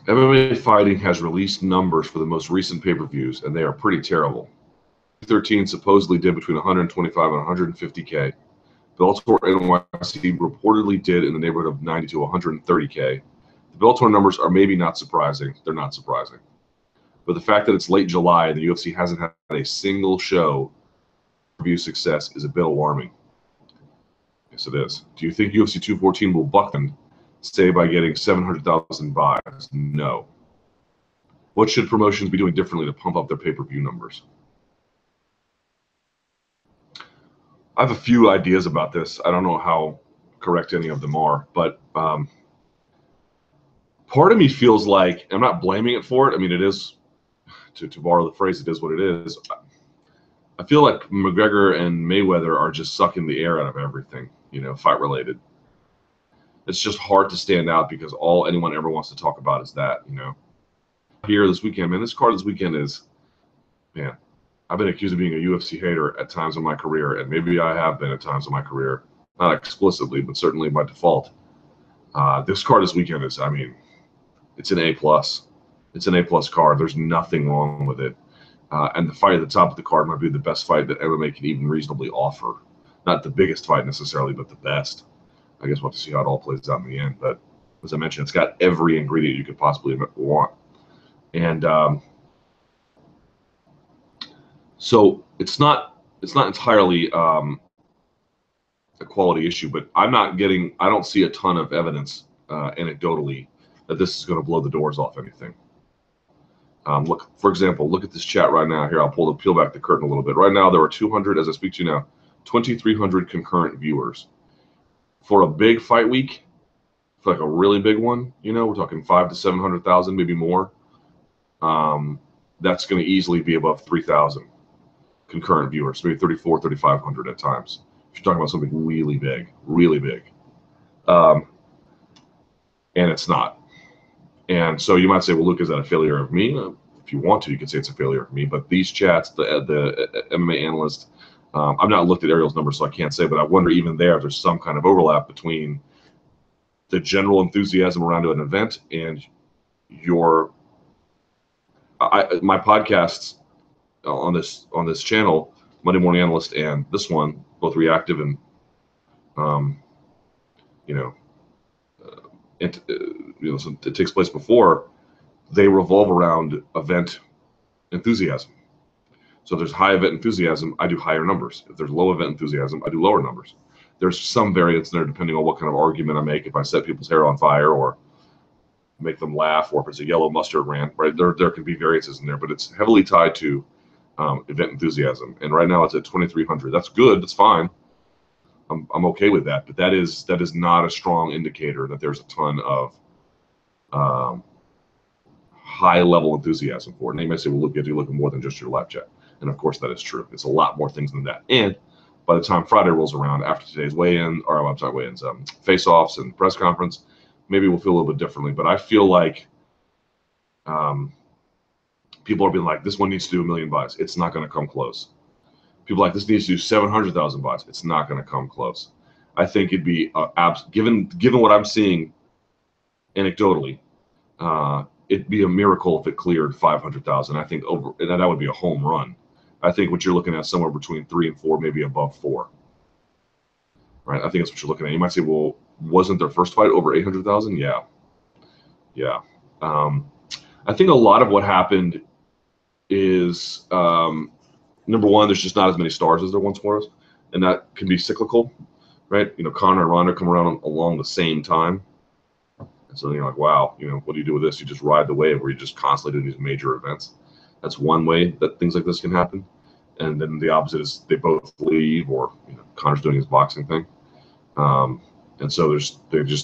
Speaker 1: MMA Fighting has released numbers for the most recent pay-per-views, and they are pretty terrible. 13 supposedly did between 125 and 150K. Bellator NYC reportedly did in the neighborhood of 90 to 130K. The Bellator numbers are maybe not surprising. They're not surprising. But the fact that it's late July and the UFC hasn't had a single show review success is a bit alarming. Yes, it is. Do you think UFC 214 will buck them, say by getting 700,000 buys? No. What should promotions be doing differently to pump up their pay-per-view numbers? I have a few ideas about this. I don't know how correct any of them are, but part of me feels like, I'm not blaming it for it. I mean, it is, to borrow the phrase, it is what it is. I feel like McGregor and Mayweather are just sucking the air out of everything, you know, fight related. It's just hard to stand out because all anyone ever wants to talk about is that, you know. Here this weekend, man, this card this weekend is, man, I've been accused of being a UFC hater at times in my career, and maybe I have been at times in my career, not explicitly, but certainly by default. This card this weekend is, I mean, it's an A+. It's an A+ card. There's nothing wrong with it. And the fight at the top of the card might be the best fight that MMA can even reasonably offer. Not the biggest fight necessarily, but the best. I guess we'll have to see how it all plays out in the end. But as I mentioned, it's got every ingredient you could possibly want. And so it's not entirely a quality issue, but I don't see a ton of evidence anecdotally that this is going to blow the doors off anything. Look, for example, look at this chat right now. Here, I'll peel back the curtain a little bit. Right now, there are 200, as I speak to you now, 2,300 concurrent viewers. For a big fight week, for like a really big one, you know, we're talking 500,000 to 700,000, maybe more. That's going to easily be above 3,000 concurrent viewers, maybe 3,400, 3,500 at times. If you're talking about something really big, really big. And it's not. And so you might say, well, Luke, is that a failure of me? If you want to, you can say it's a failure of me. But these chats, the MMA analyst, I've not looked at Ariel's numbers, so I can't say, but I wonder even there if there's some kind of overlap between the general enthusiasm around an event and my podcasts on this channel, Monday Morning Analyst and this one, both reactive and so it takes place before, they revolve around event enthusiasm. So if there's high event enthusiasm, I do higher numbers. If there's low event enthusiasm, I do lower numbers. There's some variance there depending on what kind of argument I make. If I set people's hair on fire or make them laugh, or if it's a yellow mustard rant, right? There can be variances in there, but it's heavily tied to event enthusiasm. And right now it's at 2,300. That's good. That's fine. I'm okay with that. But that is not a strong indicator that there's a ton of high level enthusiasm for it. And you may say, well, look, you have to look at more than just your live chat. And of course that is true. It's a lot more things than that. And by the time Friday rolls around after today's weigh-in, or I'm sorry, weigh-ins, face-offs and press conference, maybe we'll feel a little bit differently. But I feel like people are being like, this one needs to do 1 million buys. It's not going to come close. People are like, this needs to do 700,000 buys. It's not going to come close. I think it'd be given what I'm seeing anecdotally, it'd be a miracle if it cleared 500,000. I think that would be a home run. I think what you're looking at somewhere between 3 and 4, maybe above 4. Right? I think that's what you're looking at. You might say, well, wasn't their first fight over 800,000? Yeah. Yeah. I think a lot of what happened is, number one, there's just not as many stars as there once was, and that can be cyclical, right? You know, Conor and Ronda come around along the same time. And so you're like, wow, you know, what do you do with this? You just ride the wave where you just constantly do these major events. That's one way that things like this can happen. And then the opposite is they both leave, or, you know, Conor's doing his boxing thing. And so there's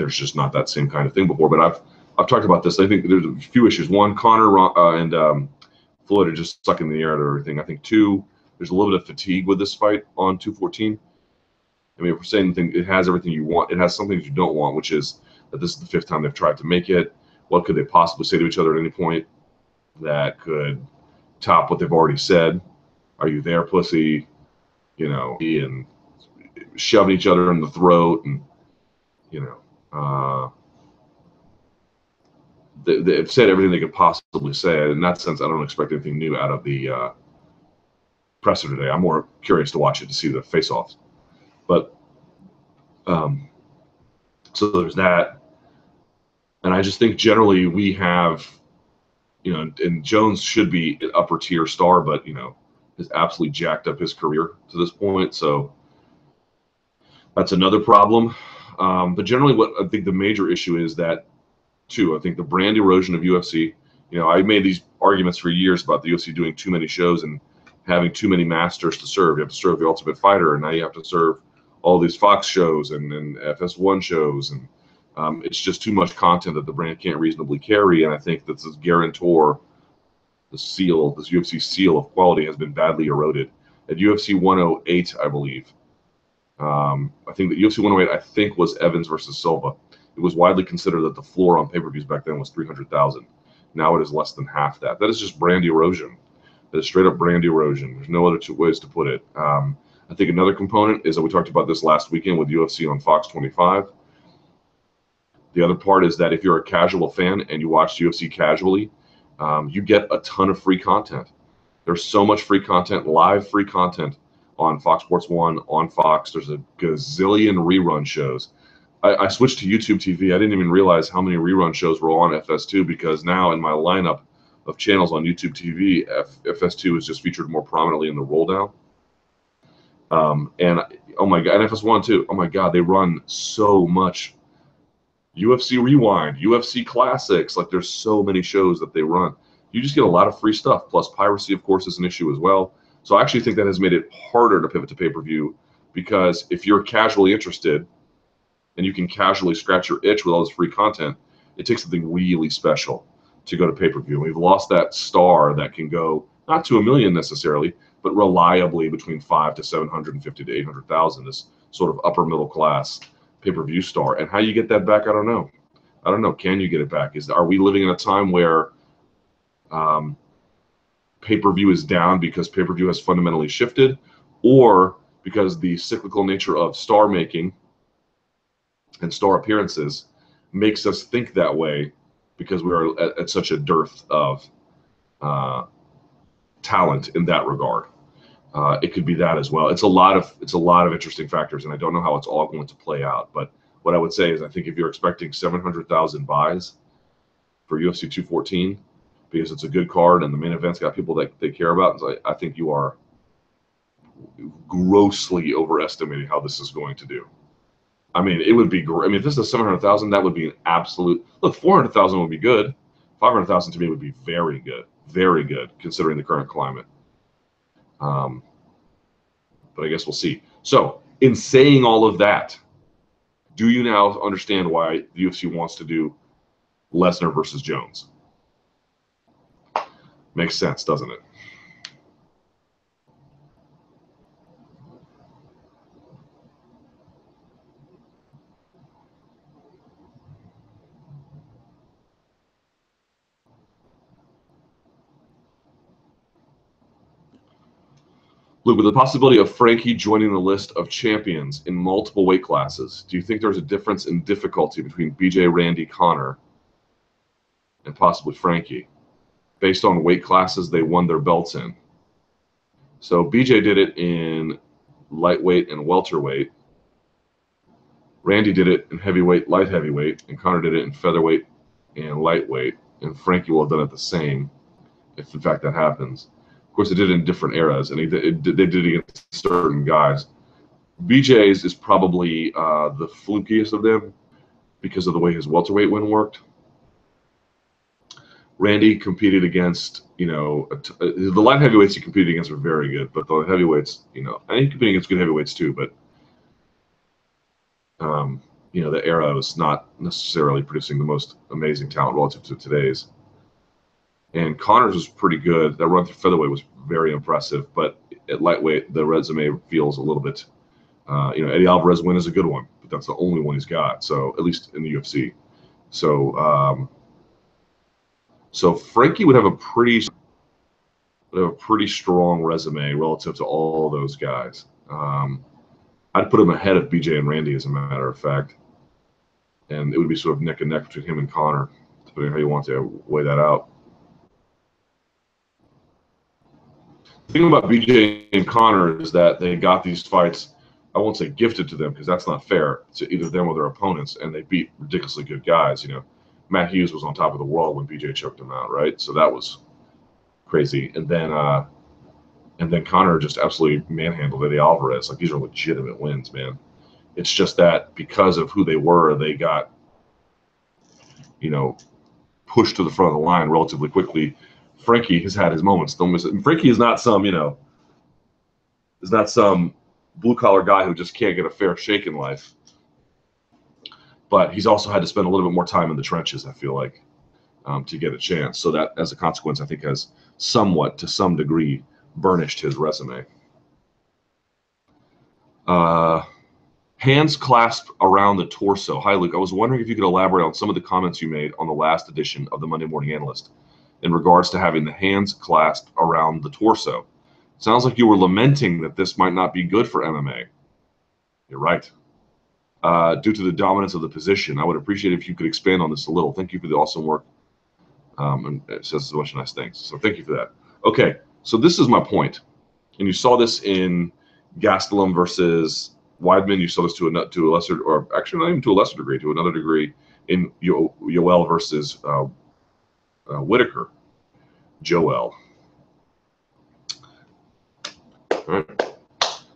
Speaker 1: just not that same kind of thing before. But I've talked about this. I think there's a few issues. One, Conor and Floyd are just sucking the air out of everything. I think 2, there's a little bit of fatigue with this fight on 214. I mean, if we're saying it has everything you want, it has some things you don't want, which is that this is the 5th time they've tried to make it. What could they possibly say to each other at any point that could top what they've already said? Are you there, pussy? You know, and shoving each other in the throat, and, you know, they've said everything they could possibly say. In that sense, I don't expect anything new out of the presser today. I'm more curious to watch it to see the face-offs. But so there's that. And I just think generally we have, you know, and Jones should be an upper tier star, but, you know, has absolutely jacked up his career to this point. So that's another problem. But generally what I think the major issue is that, too, I think the brand erosion of UFC. You know, I made these arguments for years about the UFC doing too many shows and having too many masters to serve. You have to serve the Ultimate Fighter, and now you have to serve all these Fox shows and FS1 shows, and it's just too much content that the brand can't reasonably carry. And I think that this guarantor, this UFC seal of quality, has been badly eroded. At UFC 108, I believe, I think that UFC 108, I think, was Evans versus Silva. It was widely considered that the floor on pay-per-views back then was 300,000. Now it is less than half that. That is just brand erosion. That is straight up brand erosion. There's no other 2 ways to put it. I think another component is that we talked about this last weekend with UFC on Fox 25. The other part is that if you're a casual fan and you watch UFC casually, you get a ton of free content. There's so much free content, live free content on Fox Sports 1, on Fox. There's a gazillion rerun shows. I switched to YouTube TV. I didn't even realize how many rerun shows were on FS2, because now in my lineup of channels on YouTube TV, FS2 is just featured more prominently in the roll down. And oh my God, and FS1 too. Oh my God, they run so much UFC Rewind, UFC Classics. Like, there's so many shows that they run. You just get a lot of free stuff. Plus, piracy, of course, is an issue as well. So I actually think that has made it harder to pivot to pay-per-view, because if you're casually interested and you can casually scratch your itch with all this free content, it takes something really special to go to pay-per-view. We've lost that star that can go not to 1 million necessarily, but reliably between 5 to 750 to 800,000. This sort of upper middle class pay-per-view star. And how you get that back, I don't know. I don't know. Can you get it back? Are we living in a time where pay-per-view is down because pay-per-view has fundamentally shifted, or because the cyclical nature of star making and star appearances makes us think that way, because we are at such a dearth of talent in that regard? It could be that as well. It's a lot of interesting factors, and I don't know how it's all going to play out. But what I would say is, I think if you're expecting 700,000 buys for UFC 214, because it's a good card and the main event's got people that they care about, so I think you are grossly overestimating how this is going to do. I mean, it would be great. I mean, if this is 700,000, that would be an absolute look. 400,000 would be good. 500,000 to me would be very good considering the current climate. But I guess we'll see. So, in saying all of that, do you now understand why the UFC wants to do Lesnar versus Jones? Makes sense, doesn't it? Luke, with the possibility of Frankie joining the list of champions in multiple weight classes, do you think there's a difference in difficulty between BJ, Randy, Conor, and possibly Frankie, based on weight classes they won their belts in? So BJ did it in lightweight and welterweight. Randy did it in heavyweight, light heavyweight, and Conor did it in featherweight and lightweight. And Frankie will have done it the same, if in fact that happens. Of course, they did it in different eras, and they did it against certain guys. BJ's is probably the flukiest of them because of the way his welterweight win worked. Randy competed against, the light heavyweights he competed against were very good, but the heavyweights, and he competed against good heavyweights too, but the era was not necessarily producing the most amazing talent relative to today's. And Conor's was pretty good. That run through featherweight was very impressive, but at lightweight, the resume feels a little bit, Eddie Alvarez win is a good one, but that's the only one he's got. So at least in the UFC. So, so Frankie would have a pretty strong resume relative to all those guys. I'd put him ahead of BJ and Randy, as a matter of fact. And it would be sort of neck and neck between him and Conor, depending on how you want to weigh that out. The thing about BJ and Conor is that they got these fights, I won't say gifted to them because that's not fair to either them or their opponents, and they beat ridiculously good guys. Matt Hughes was on top of the world when BJ choked him out, right? So that was crazy. And then Conor just absolutely manhandled Eddie Alvarez. Like, these are legitimate wins, man. It's just that because of who they were, they got, pushed to the front of the line relatively quickly. Frankie has had his moments. Don't miss it. Frankie is not some, blue-collar guy who just can't get a fair shake in life. But he's also had to spend a little bit more time in the trenches, I feel like, to get a chance. So that, as a consequence, I think has somewhat, to some degree, burnished his resume. Hands clasped around the torso. Hi, Luke. I was wondering if you could elaborate on some of the comments you made on the last edition of the Monday Morning Analyst in regards to having the hands clasped around the torso. Sounds like you were lamenting that this might not be good for MMA. You're right. Due to the dominance of the position, I would appreciate if you could expand on this a little. Thank you for the awesome work. And it says a bunch of nice things. So thank you for that. Okay, so this is my point. And you saw this in Gastelum versus Weidman. You saw this to a lesser, or actually not even to a lesser degree, to another degree in Yoel versus Whitaker. Joel. All right.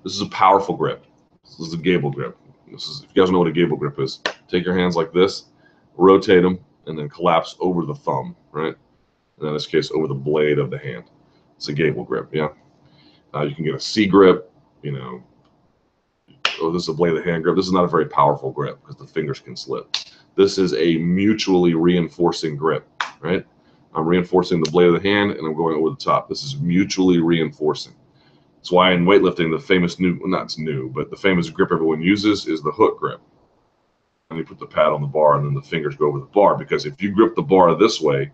Speaker 1: This is a powerful grip. This is a gable grip. This is, if you guys know what a gable grip is, take your hands like this, rotate them, and then collapse over the thumb, right? And in this case, over the blade of the hand. It's a gable grip, yeah. You can get a C grip, Oh, this is a blade of the hand grip. This is not a very powerful grip because the fingers can slip. This is a mutually reinforcing grip, right? I'm reinforcing the blade of the hand and I'm going over the top. This is mutually reinforcing. That's why in weightlifting, the famous the famous grip everyone uses is the hook grip. And you put the pad on the bar and then the fingers go over the bar, because if you grip the bar this way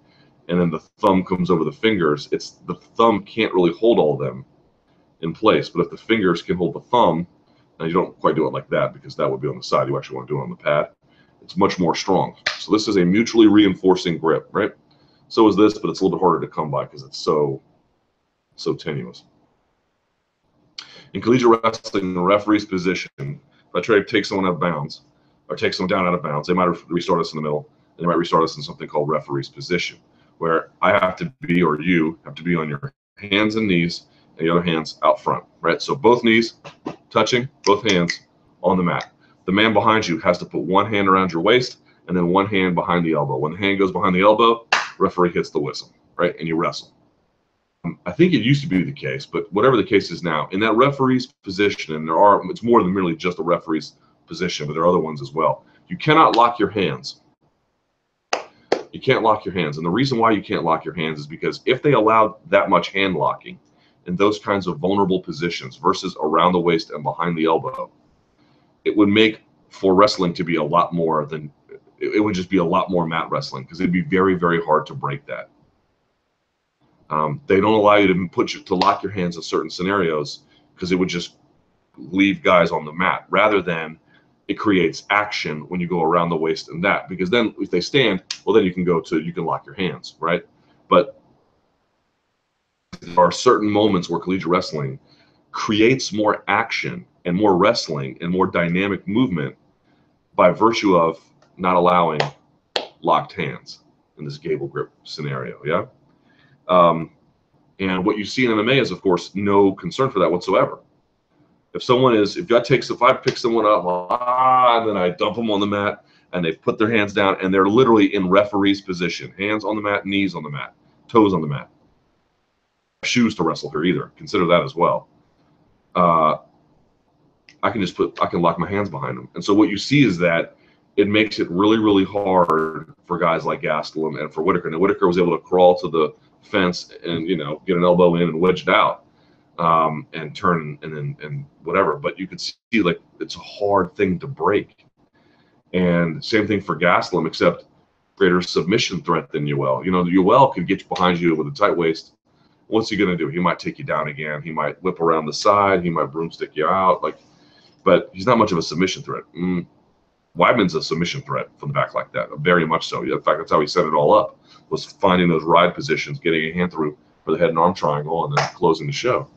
Speaker 1: and then the thumb comes over the fingers, the thumb can't really hold all of them in place. But if the fingers can hold the thumb, and you don't quite do it like that because that would be on the side. You actually want to do it on the pad. It's much more strong. So this is a mutually reinforcing grip, right? So is this, but it's a little bit harder to come by because it's so tenuous. In collegiate wrestling, the referee's position, if I try to take someone out of bounds or take someone down out of bounds, they might restart us in the middle, and they might restart us in something called referee's position, where I have to be, or you have to be, on your hands and knees, and the other hand's out front, right? So both knees touching, both hands on the mat. The man behind you has to put one hand around your waist and then one hand behind the elbow. When the hand goes behind the elbow, referee hits the whistle, right? And you wrestle. I think it used to be the case, but whatever the case is now, in that referee's position, and it's more than merely just a referee's position, but there are other ones as well. You cannot lock your hands. You can't lock your hands. And the reason why you can't lock your hands is because if they allowed that much hand locking in those kinds of vulnerable positions versus around the waist and behind the elbow, it would make for wrestling to be a lot more than, it would just be a lot more mat wrestling, because it'd be very, very hard to break that. They don't allow you to lock your hands in certain scenarios because it would just leave guys on the mat, rather than it creates action when you go around the waist and that, because then if they stand, well, then you can lock your hands, right? But there are certain moments where collegiate wrestling creates more action and more wrestling and more dynamic movement by virtue of not allowing locked hands in this gable grip scenario, yeah? And what you see in MMA is, of course, no concern for that whatsoever. If I pick someone up, and then I dump them on the mat, and they put their hands down, and they're literally in referee's position, hands on the mat, knees on the mat, toes on the mat. Shoes to wrestle here either. Consider that as well. I can lock my hands behind them. And so what you see is that it makes it really, really hard for guys like Gastelum and for Whitaker. And Whitaker was able to crawl to the fence and, get an elbow in and wedge it out, and turn and whatever. But you could see, like, it's a hard thing to break. And same thing for Gastelum, except greater submission threat than Yoel. Yoel could get behind you with a tight waist. What's he going to do? He might take you down again. He might whip around the side. He might broomstick you out. But he's not much of a submission threat. Weidman's a submission threat from the back like that, very much so. In fact, that's how he set it all up, was finding those ride positions, getting a hand through for the head and arm triangle, and then closing the show.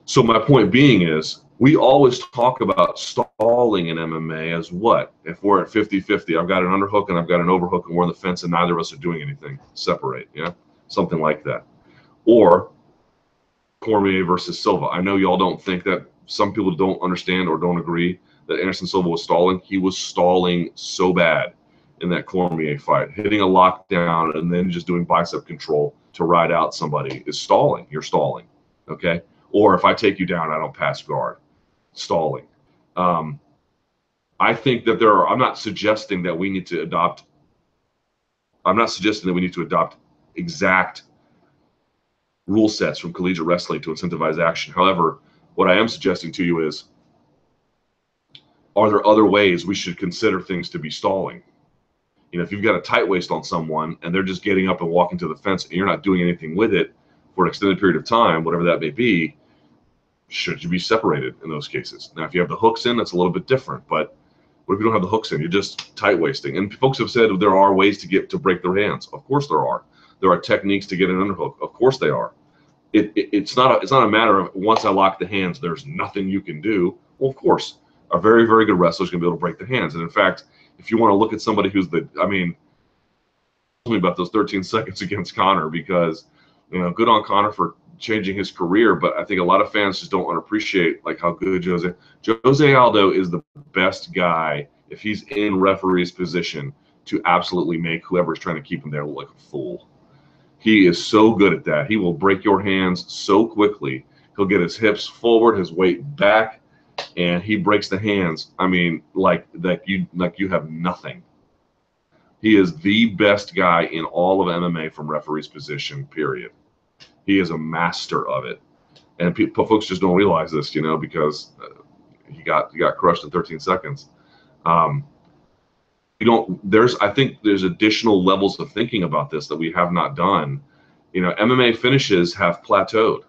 Speaker 1: So my point being is, we always talk about stalling in MMA as what? If we're at 50-50, I've got an underhook and I've got an overhook and we're on the fence and neither of us are doing anything. Separate, yeah? Something like that. Or Cormier versus Silva. I know y'all don't think that. Some people don't understand or don't agree that Anderson Silva was stalling. He was stalling so bad in that Cormier fight. Hitting a lockdown and then just doing bicep control to ride out somebody is stalling. You're stalling, okay? Or if I take you down, I don't pass guard. Stalling. I think that I'm not suggesting that we need to adopt exact rule sets from collegiate wrestling to incentivize action. However, what I am suggesting to you is, are there other ways we should consider things to be stalling? If you've got a tight waist on someone and they're just getting up and walking to the fence and you're not doing anything with it for an extended period of time, whatever that may be, should you be separated in those cases? Now, if you have the hooks in, that's a little bit different. But what if you don't have the hooks in? You're just tight waisting. And folks have said there are ways to break their hands. Of course there are. There are techniques to get an underhook. Of course they are. It's not a matter of once I lock the hands, there's nothing you can do. Well, of course, a very, very good wrestler is going to be able to break the hands. And in fact, if you want to look at somebody who's tell me about those 13 seconds against Conor, because, good on Conor for changing his career, but I think a lot of fans just don't appreciate how good Jose Aldo is the best guy if he's in referee's position to absolutely make whoever's trying to keep him there look like a fool. He is so good at that. He will break your hands so quickly. He'll get his hips forward, his weight back, and he breaks the hands. Like you have nothing. He is the best guy in all of MMA from referee's position, period. He is a master of it. And folks just don't realize this, because he got crushed in 13 seconds. I think there's additional levels of thinking about this that we have not done. MMA finishes have plateaued.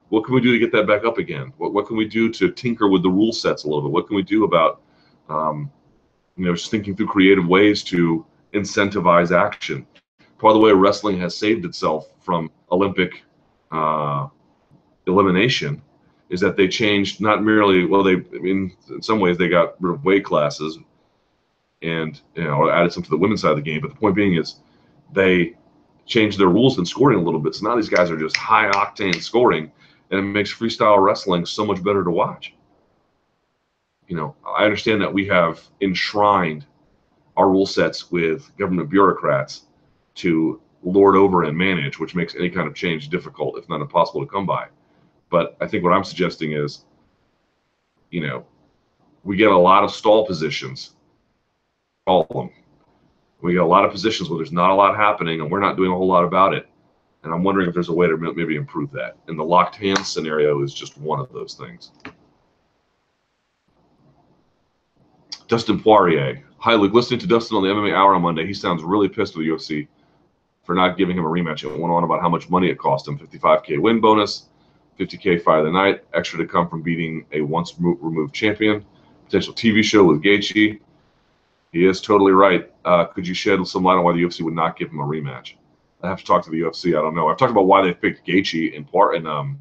Speaker 1: What can we do to get that back up again? What can we do to tinker with the rule sets a little bit? What can we do about, just thinking through creative ways to incentivize action? Part of the way wrestling has saved itself from Olympic elimination is that they changed not merely, in some ways they got rid of weight classes and added some to the women's side of the game. But the point being is they changed their rules in scoring a little bit. So now these guys are just high octane scoring, and it makes freestyle wrestling so much better to watch. I understand that we have enshrined our rule sets with government bureaucrats to lord over and manage, which makes any kind of change difficult, if not impossible, to come by. But I think what I'm suggesting is, we get a lot of stall positions. All of them. We got a lot of positions where there's not a lot happening and we're not doing a whole lot about it. And I'm wondering if there's a way to maybe improve that. And the locked hand scenario is just one of those things. Dustin Poirier. Hi, Luke. Listening to Dustin on the MMA Hour on Monday, he sounds really pissed with the UFC for not giving him a rematch. It went on about how much money it cost him, $55K win bonus, $50K fight of the night, extra to come from beating a once removed champion. Potential TV show with Gaethje. He is totally right. Could you shed some light on why the UFC would not give him a rematch? I have to talk to the UFC. I don't know. I've talked about why they picked Gaethje in part and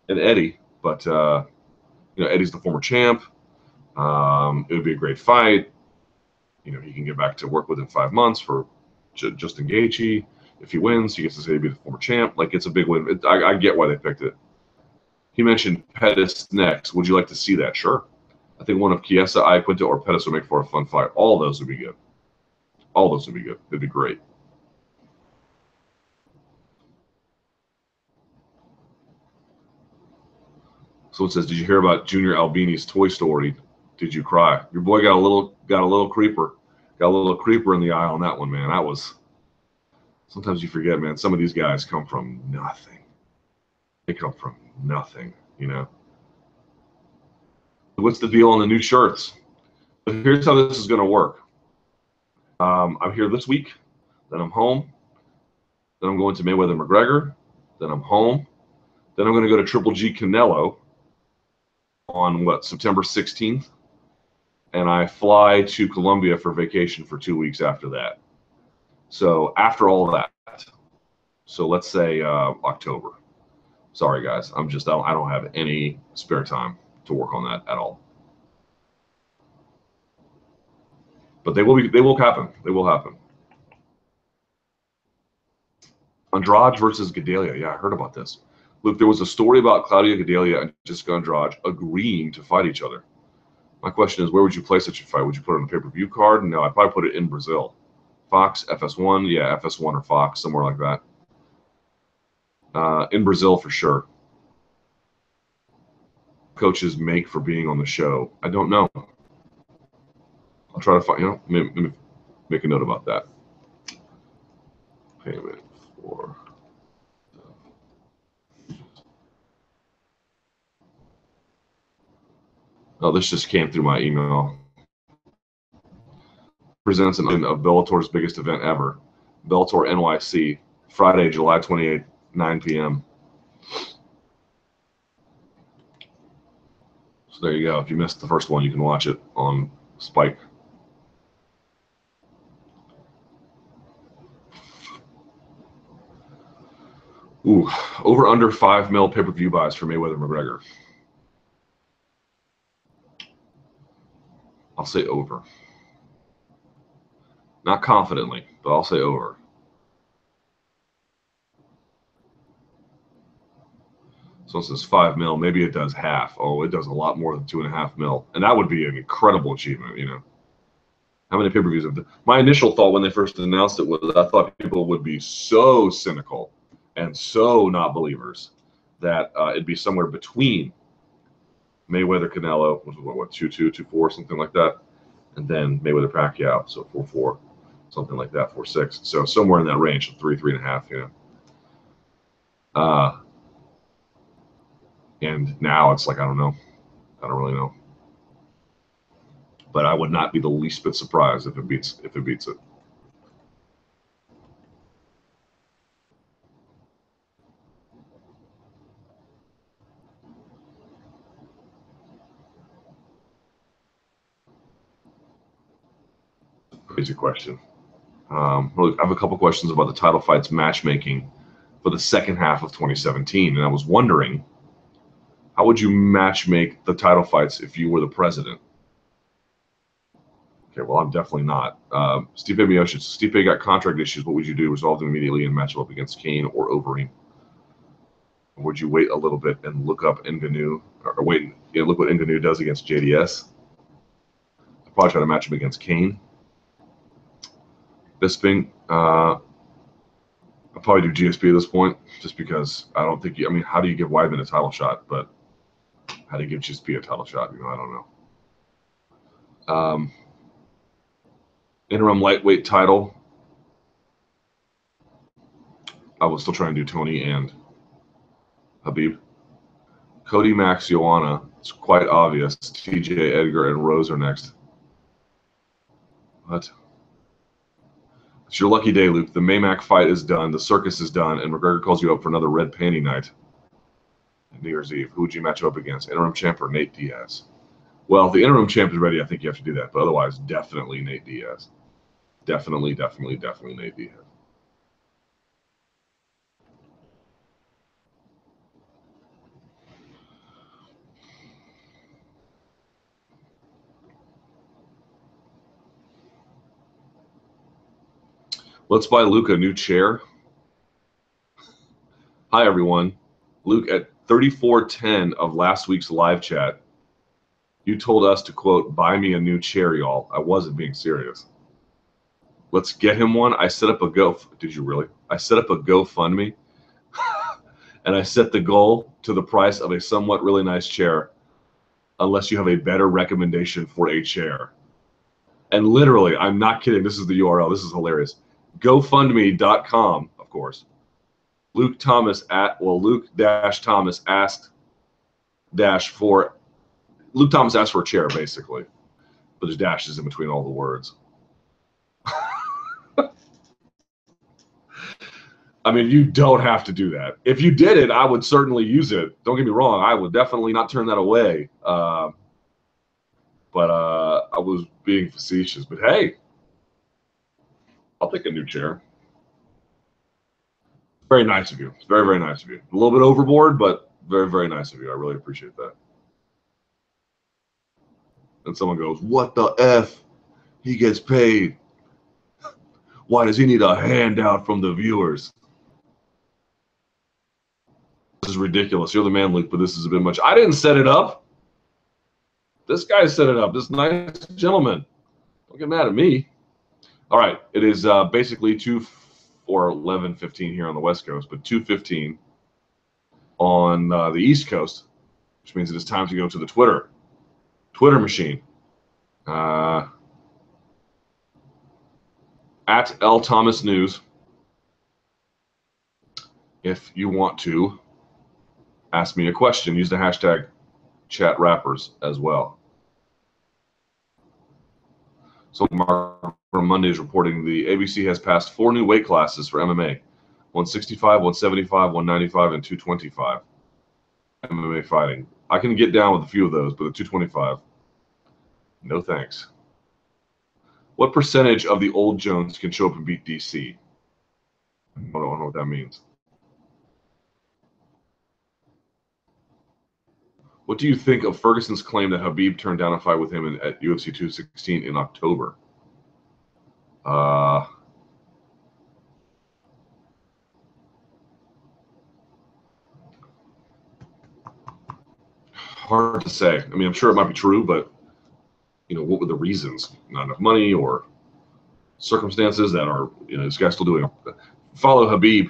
Speaker 1: Eddie, but Eddie's the former champ. It would be a great fight. He can get back to work within 5 months for Justin Gaethje. If he wins, he gets to say he'd be the former champ. Like, it's a big win. I get why they picked it. He mentioned Pettis next. Would you like to see that? Sure. I think one of Chiesa, Iaquinta, or Pettis would make for a fun fight. All those would be good. All those would be good. It'd be great. So it says, did you hear about Junior Albini's Toy Story? Did you cry? Your boy got a little creeper. Got a little creeper in the eye on that one, man. That was. Sometimes you forget, man. Some of these guys come from nothing. They come from nothing, What's the deal on the new shirts? Here's how this is going to work. I'm here this week. Then I'm home. Then I'm going to Mayweather McGregor. Then I'm home. Then I'm going to go to Triple G Canelo on September 16th. And I fly to Colombia for vacation for 2 weeks after that. So after all that, so let's say October. Sorry, guys. I don't have any spare time to work on that at all. But they will happen. They will happen. Andrade versus Gadelha. Yeah, I heard about this. Look, there was a story about Claudia Gadelha and Jessica Andrade agreeing to fight each other. My question is, where would you play such a fight? Would you put it on a pay-per-view card? No, I'd probably put it in Brazil. Fox, FS1, yeah, FS1 or Fox, somewhere like that. In Brazil for sure. Coaches make for being on the show. I don't know. I'll try to find, maybe make a note about that. Payment for. Oh, this just came through my email. Presents an of Bellator's biggest event ever, Bellator NYC, Friday, July 28th, 9 p.m. So there you go. If you missed the first one, you can watch it on Spike. Ooh, over under 5 mil pay-per-view buys for Mayweather McGregor. I'll say over. Not confidently, but I'll say over. So it says 5 mil. Maybe it does half. Oh, it does a lot more than 2.5 mil. And that would be an incredible achievement, How many pay-per-views have my initial thought when they first announced it was I thought people would be so cynical and so not believers that it'd be somewhere between Mayweather Canelo, which was what 2-2, 2-4, something like that, and then Mayweather Pacquiao, so 4-4, something like that, 4-6. So somewhere in that range, 3, 3.5, And now it's like I don't know, I don't really know, but I would not be the least bit surprised if it beats it. Crazy question. I have a couple questions about the title fights matchmaking for the second half of 2017, and I was wondering, how would you matchmake the title fights if you were the president? Okay, well, I'm definitely not. Stipe Miocic. Stipe got contract issues. What would you do? Resolve them immediately and match him up against Kane or Overeem? Or would you wait a little bit and look up Ngannou, or wait, look what Ngannou does against JDS? I'd probably try to match him against Kane. Bisping, I'll probably do GSP at this point, just because I don't think how do you give Weidman a title shot? But how do you give GSP a title shot? I don't know. Interim lightweight title. I was still trying to do Tony and Habib. Cody, Max, Joanna. It's quite obvious. TJ, Edgar, and Rose are next. What? It's your lucky day, Luke. The Maymac fight is done. The circus is done, and McGregor calls you up for another red panty night. New Year's Eve. Who would you match up against? Interim champ or Nate Diaz? Well, if the interim champ is ready, I think you have to do that. But otherwise, definitely Nate Diaz. Definitely Nate Diaz. Let's buy Luke a new chair. Hi, everyone. Luke, at 34:10 of last week's live chat, you told us to, quote, buy me a new chair, y'all. I wasn't being serious. Let's get him one. I set up a Did you really? I set up a GoFundMe, and I set the goal to the price of a somewhat really nice chair, unless you have a better recommendation for a chair. And literally, I'm not kidding. This is the URL. This is hilarious. GoFundMe.com, of course. Luke Thomas Luke-Thomas asked for a chair, basically. But there's dashes in between all the words. I mean, you don't have to do that. If you did it, I would certainly use it. Don't get me wrong. I would definitely not turn that away. But I was being facetious. But hey, I'll take a new chair. Very nice of you. It's very, very nice of you. A little bit overboard, but very, very nice of you. I really appreciate that. And someone goes, what the F? He gets paid. Why does he need a handout from the viewers? This is ridiculous. You're the man, Luke, but this is a bit much. I didn't set it up. This guy set it up. This nice gentleman. Don't get mad at me. All right. It is basically 11:15 here on the West Coast, but 2:15 on the East Coast, which means it is time to go to the Twitter machine. At L Thomas News. If you want to ask me a question, use the hashtag chat rappers as well. So Mark from Monday is reporting the ABC has passed 4 new weight classes for MMA: 165, 175, 195, and 225. MMA fighting. I can get down with a few of those, but the 225, no thanks. What percentage of the old Jones can show up and beat DC? I don't know what that means. What do you think of Ferguson's claim that Khabib turned down a fight with him at UFC 216 in October? Hard to say. I mean, I'm sure it might be true, but what were the reasons? Not enough money or circumstances that are, this guy's still doing it. Follow Khabib.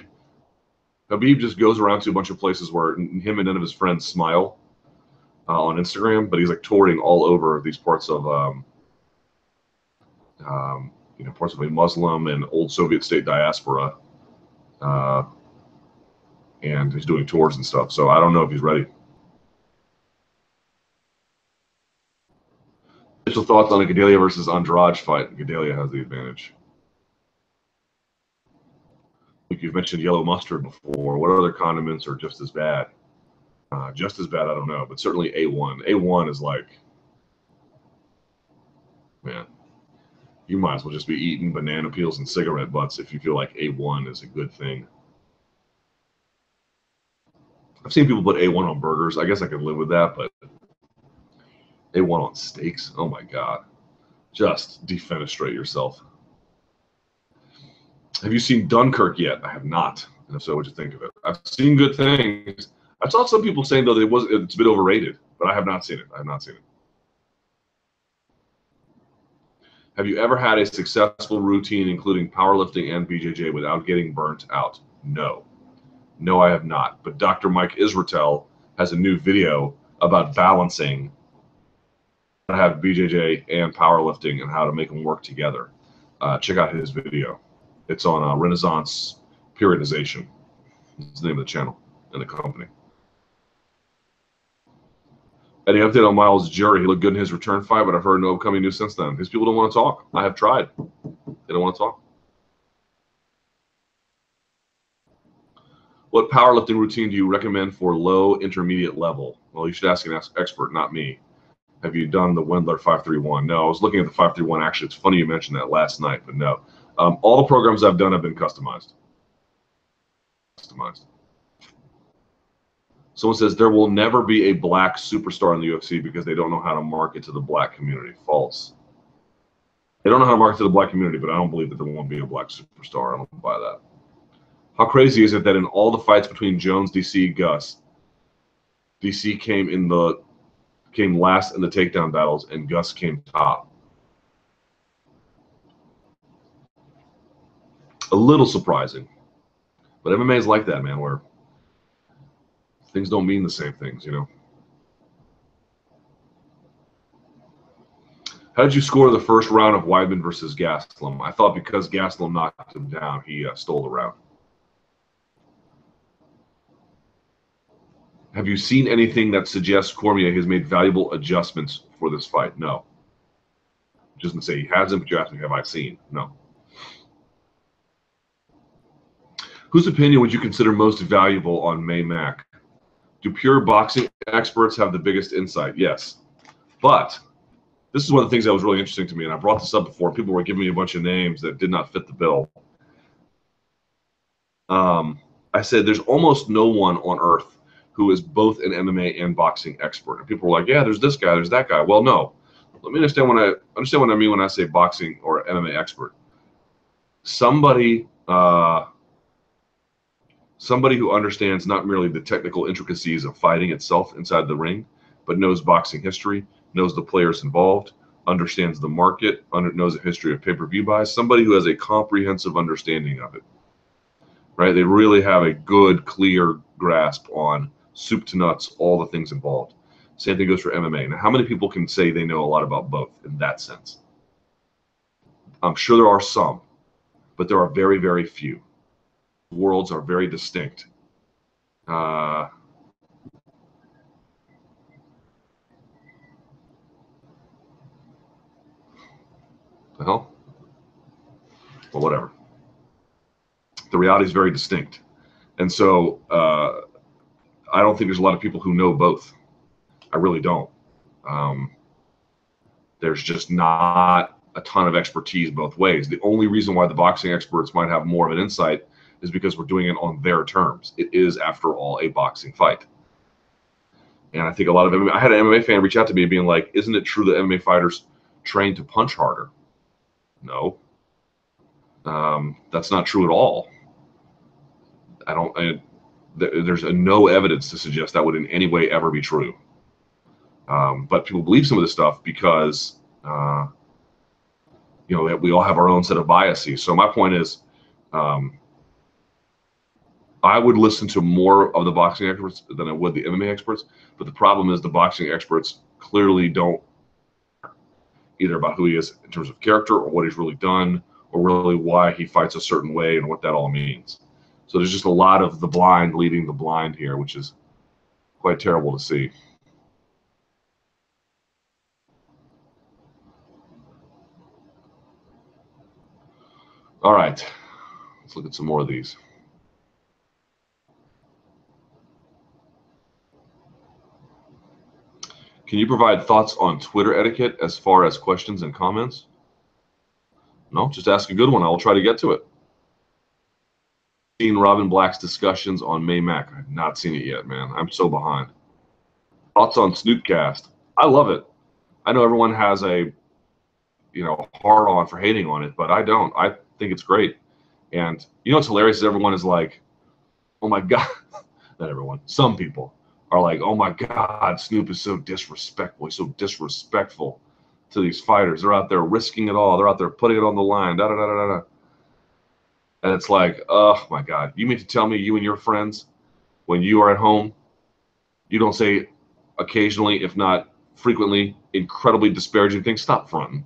Speaker 1: Khabib just goes around to a bunch of places where him and none of his friends smile on Instagram, but he's like touring all over these parts of, parts of a Muslim and old Soviet state diaspora, and he's doing tours and stuff. So I don't know if he's ready. Initial thoughts on a Gadelha versus Andrade fight. Gadelha has the advantage. Like you've mentioned yellow mustard before. What other condiments are just as bad? Just as bad, I don't know, but certainly A1. A1 is like, man, you might as well just be eating banana peels and cigarette butts if you feel like A1 is a good thing. I've seen people put A1 on burgers. I guess I could live with that, but A1 on steaks? Oh my God. Just defenestrate yourself. Have you seen Dunkirk yet? I have not. And if so, what'd you think of it? I've seen good things. I saw some people saying, though, it's a bit overrated, but I have not seen it. I have not seen it. Have you ever had a successful routine, including powerlifting and BJJ, without getting burnt out? No. No, I have not. But Dr. Mike Israetel has a new video about balancing how to have BJJ and powerlifting and how to make them work together. Check out his video. It's on Renaissance Periodization. It's the name of the channel and the company. Any update on Miles Jury? He looked good in his return fight, but I've heard no upcoming news since then. These people don't want to talk. I have tried. They don't want to talk. What powerlifting routine do you recommend for low intermediate level? Well, you should ask an expert, not me. Have you done the Wendler 531? No, I was looking at the 531. Actually, it's funny you mentioned that last night, but no. All the programs I've done have been customized. Someone says there will never be a black superstar in the UFC because they don't know how to market to the black community. False. They don't know how to market to the black community, but I don't believe that there won't be a black superstar. I don't buy that. How crazy is it that in all the fights between Jones, DC, Gus, DC came last in the takedown battles and Gus came top? A little surprising. But MMA is like that, man, where things don't mean the same things, you know. How did you score the first round of Weidman versus Gastelum? I thought because Gastelum knocked him down, he stole the round. Have you seen anything that suggests Cormier has made valuable adjustments for this fight? No. Just to say he hasn't, but you asked me, have I seen? No. Whose opinion would you consider most valuable on May Mack? Do pure boxing experts have the biggest insight? Yes. But this is one of the things that was really interesting to me, and I brought this up before. People were giving me a bunch of names that did not fit the bill. I said there's almost no one on earth who is both an MMA and boxing expert. And people were like, yeah, there's this guy, there's that guy. Well, no. Let me understand what I mean when I say boxing or MMA expert. Somebody who understands not merely the technical intricacies of fighting itself inside the ring, but knows boxing history, knows the players involved, understands the market, knows the history of pay-per-view buys, somebody who has a comprehensive understanding of it, right? They really have a good, clear grasp on soup to nuts, all the things involved. Same thing goes for MMA. Now, how many people can say they know a lot about both in that sense? I'm sure there are some, but there are very, very few. Worlds are very distinct. The hell? Well, whatever. The reality is very distinct. And so I don't think there's a lot of people who know both. I really don't. There's just not a ton of expertise both ways. The only reason why the boxing experts might have more of an insight is because we're doing it on their terms. It is, after all, a boxing fight. And I think a lot of MMA, I had an MMA fan reach out to me being like, isn't it true that MMA fighters train to punch harder? No. That's not true at all. There's no evidence to suggest that would in any way ever be true. But people believe some of this stuff because, that we all have our own set of biases. So my point is, I would listen to more of the boxing experts than I would the MMA experts. But the problem is the boxing experts clearly don't either about who he is in terms of character or what he's really done or really why he fights a certain way and what that all means. So there's just a lot of the blind leading the blind here, which is quite terrible to see. All right, let's look at some more of these. Can you provide thoughts on Twitter etiquette as far as questions and comments? No, just ask a good one. I will try to get to it. Seen Robin Black's discussions on May Mack. I've not seen it yet, man. I'm so behind. Thoughts on Snoopcast? I love it. I know everyone has a, hard on for hating on it, but I don't. I think it's great. And what's hilarious is everyone is like, oh my God, not everyone, some people are like, oh my God, Snoop is so disrespectful. He's so disrespectful to these fighters. They're out there risking it all. They're out there putting it on the line. Da da da da da. And it's like, oh my God, you mean to tell me you and your friends, when you are at home, you don't say occasionally, if not frequently, incredibly disparaging things? Stop fronting.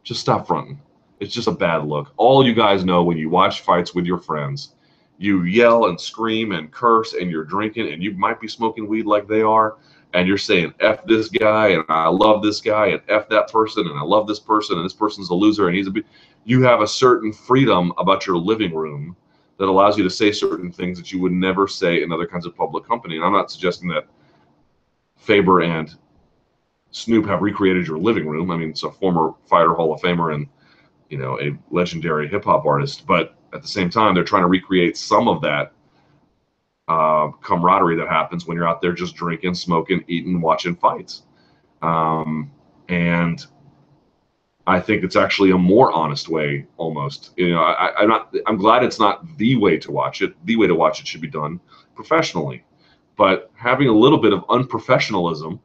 Speaker 1: Just stop fronting. It's just a bad look. All you guys know when you watch fights with your friends, you yell and scream and curse and you're drinking and you might be smoking weed like they are and you're saying F this guy and I love this guy and F that person and I love this person and this person's a loser and he's a you have a certain freedom about your living room that allows you to say certain things that you would never say in other kinds of public company. And I'm not suggesting that Faber and Snoop have recreated your living room. I mean, it's a former fighter, Hall of Famer, and a legendary hip hop artist. But at the same time, they're trying to recreate some of that camaraderie that happens when you're out there just drinking, smoking, eating, watching fights. And I think it's actually a more honest way, almost. I'm glad it's not the way to watch it. The way to watch it should be done professionally, but having a little bit of unprofessionalism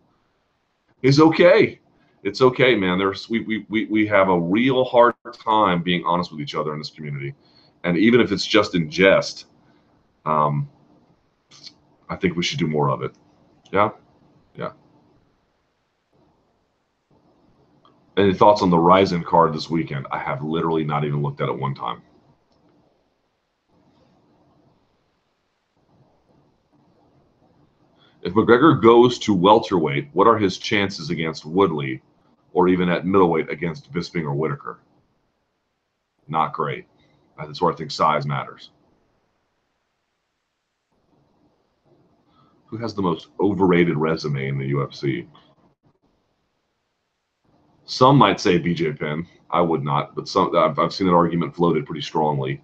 Speaker 1: is okay. It's okay, man. We have a real hard time being honest with each other in this community, and even if it's just in jest, I think we should do more of it. Yeah, yeah. Any thoughts on the Ryzen card this weekend? I have literally not even looked at it one time. If McGregor goes to welterweight, what are his chances against Woodley, or even at middleweight against Bisping or Whitaker? Not great. That's where I think size matters. Who has the most overrated resume in the UFC? Some might say BJ Penn. I would not, but I've seen that argument floated pretty strongly.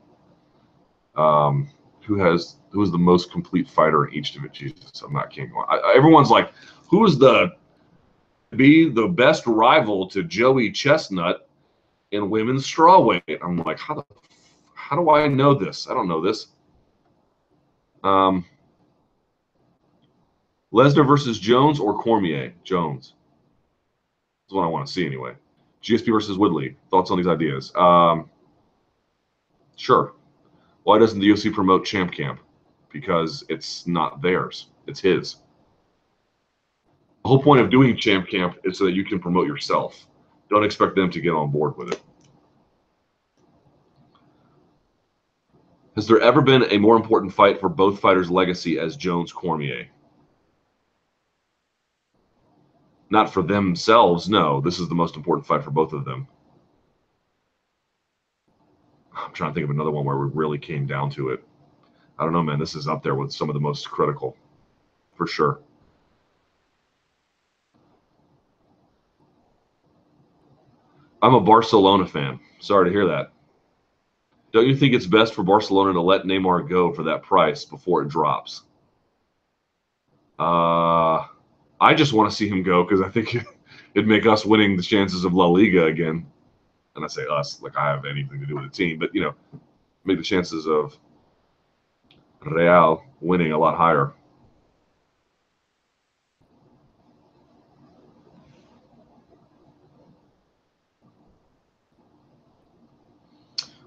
Speaker 1: Who is the most complete fighter in each division? Jesus, I'm not king. Everyone's like, who is the best rival to Joey Chestnut in women's strawweight? I'm like, how do I know this? I don't know this. Lesnar versus Jones or Cormier? Jones. That's what I want to see anyway. GSP versus Woodley. Thoughts on these ideas? Sure. Why doesn't the UFC promote Champ Camp? Because it's not theirs. It's his. The whole point of doing Champ Camp is so that you can promote yourself. Don't expect them to get on board with it. Has there ever been a more important fight for both fighters' legacy as Jones-Cormier? Not for themselves, no. This is the most important fight for both of them. I'm trying to think of another one where we really came down to it. I don't know, man. This is up there with some of the most critical, for sure. I'm a Barcelona fan. Sorry to hear that. Don't you think it's best for Barcelona to let Neymar go for that price before it drops? I just want to see him go because I think it'd make us winning the chances of La Liga again. And I say us, like I have anything to do with the team, but make the chances of Real winning a lot higher.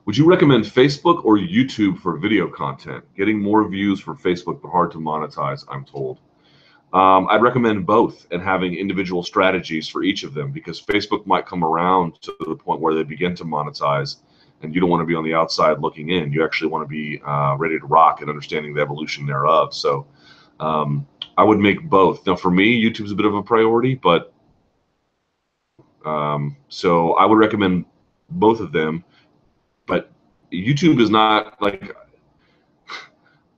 Speaker 1: Would you recommend Facebook or YouTube for video content? Getting more views for Facebook, but hard to monetize, I'm told. I'd recommend both and having individual strategies for each of them, because Facebook might come around to the point where they begin to monetize, and you don't want to be on the outside looking in. You actually want to be ready to rock and understanding the evolution thereof. So I would make both. Now, for me, YouTube's a bit of a priority, but so I would recommend both of them. But YouTube is not like...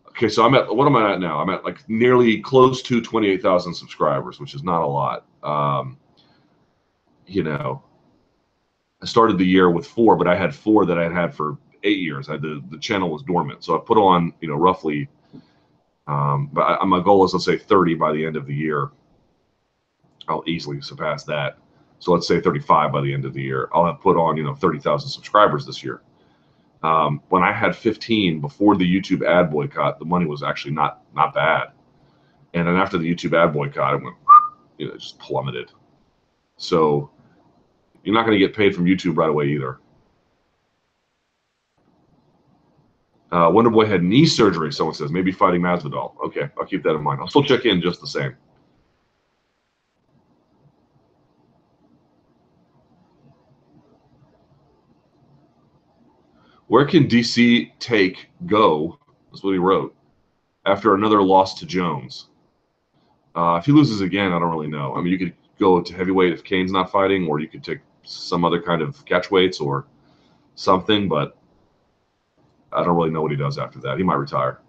Speaker 1: Okay, so what am I at now? I'm at like nearly close to 28,000 subscribers, which is not a lot. I started the year with 4, but I had 4 that I had for 8 years. The channel was dormant, so I put on roughly. But my goal is, let's say, 30 by the end of the year. I'll easily surpass that. So let's say 35 by the end of the year. I'll have put on 30,000 subscribers this year. When I had 15 before the YouTube ad boycott, the money was actually not bad. And then after the YouTube ad boycott, it went, it just plummeted. So you're not going to get paid from YouTube right away either. Wonderboy had knee surgery, someone says. Maybe fighting Masvidal. Okay, I'll keep that in mind. I'll still check in just the same. Where can DC take go? That's what he wrote. After another loss to Jones. If he loses again, I don't really know. I mean, you could go to heavyweight if Kane's not fighting, or you could take some other kind of catch weights or something. But I don't really know what he does after that. He might retire.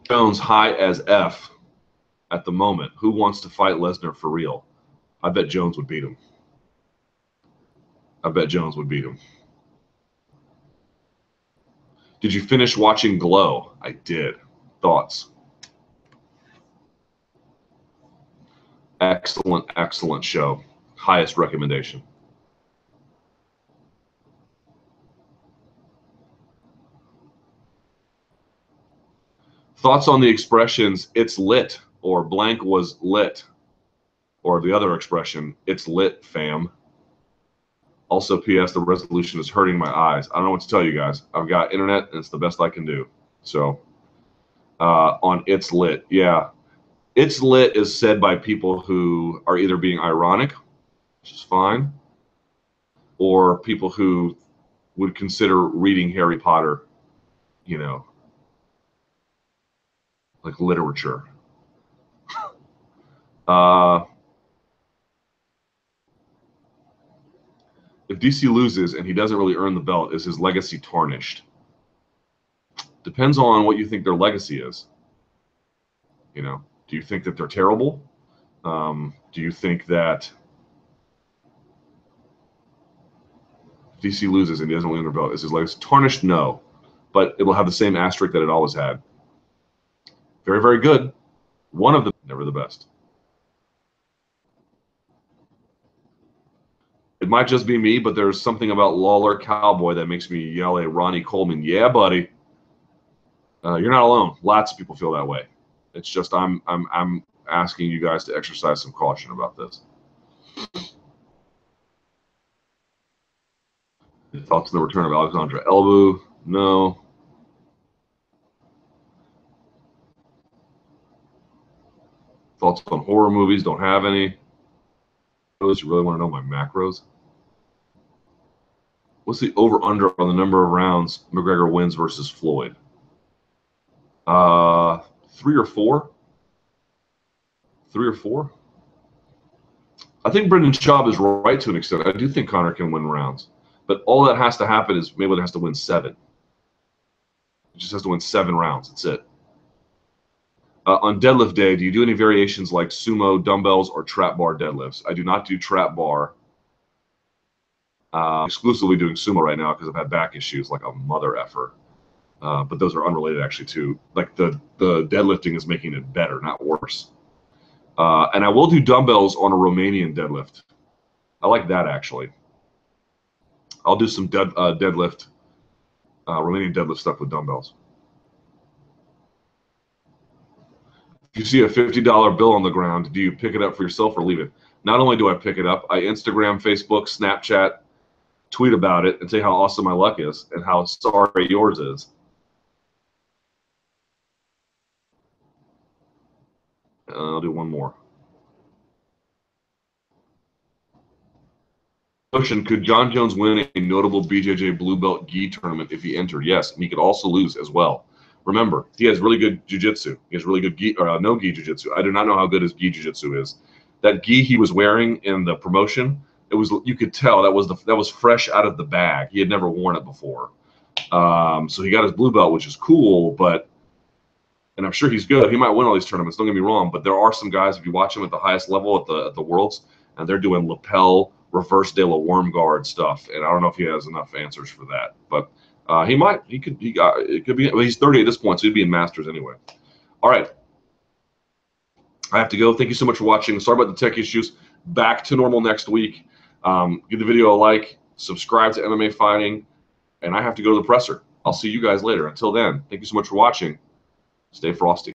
Speaker 1: Jones high as F at the moment. Who wants to fight Lesnar for real? I bet Jones would beat him. I bet Jones would beat him. Did you finish watching Glow? I did. Thoughts? Excellent, excellent show. Highest recommendation. Thoughts on the expressions, it's lit, or blank was lit, or the other expression, it's lit, fam. Also, P.S., the resolution is hurting my eyes. I don't know what to tell you guys. I've got internet, and it's the best I can do. So, on it's lit, yeah. It's lit is said by people who are either being ironic, which is fine, or people who would consider reading Harry Potter, you know, like literature. If DC loses and he doesn't really earn the belt, is his legacy tarnished? Depends on what you think their legacy is. You know, do you think that they're terrible? Do you think that if DC loses and he doesn't really earn the belt, is his legacy tarnished? No, but it will have the same asterisk that it always had. Very, very good. One of them, never the best. It might just be me, but there's something about Lawler Cowboy that makes me yell at Ronnie Coleman. Yeah, buddy. You're not alone. Lots of people feel that way. It's just I'm asking you guys to exercise some caution about this. Thoughts on the return of Alexandra Elbu? No. Thoughts on horror movies? Don't have any. You really want to know my macros? What's the over-under on the number of rounds McGregor wins versus Floyd? 3 or 4? 3 or 4? I think Brendan Schaub is right to an extent. I do think Conor can win rounds. But all that has to happen is Mayweather has to win 7. He just has to win 7 rounds. That's it. On deadlift day, do you do any variations like sumo, dumbbells, or trap bar deadlifts? I do not do trap bar. Exclusively doing sumo right now because I've had back issues like a mother effer. But those are unrelated actually to, like the deadlifting is making it better, not worse. And I will do dumbbells on a Romanian deadlift. I like that actually. I'll do some deadlift, Romanian deadlift stuff with dumbbells. If you see a $50 bill on the ground, do you pick it up for yourself or leave it? Not only do I pick it up, I Instagram, Facebook, Snapchat, tweet about it, and say how awesome my luck is and how sorry yours is. I'll do one more. Question: could Jon Jones win a notable BJJ blue belt gi tournament if he entered? Yes, and he could also lose as well. Remember, he has really good jiu-jitsu. He has really good gi, or no gi jiu-jitsu. I do not know how good his gi jiu-jitsu is. That gi he was wearing in the promotion, it was, you could tell that was fresh out of the bag. He had never worn it before. So he got his blue belt, which is cool, and I'm sure he's good. He might win all these tournaments, don't get me wrong, but there are some guys, if you watch them at the highest level at the Worlds, and they're doing lapel, reverse de la worm guard stuff, and I don't know if he has enough answers for that, but he might. It could be. Well, he's 30 at this point, so he'd be in Masters anyway. All right. I have to go. Thank you so much for watching. Sorry about the tech issues. Back to normal next week. Give the video a like. Subscribe to MMA Fighting. And I have to go to the presser. I'll see you guys later. Until then, thank you so much for watching. Stay frosty.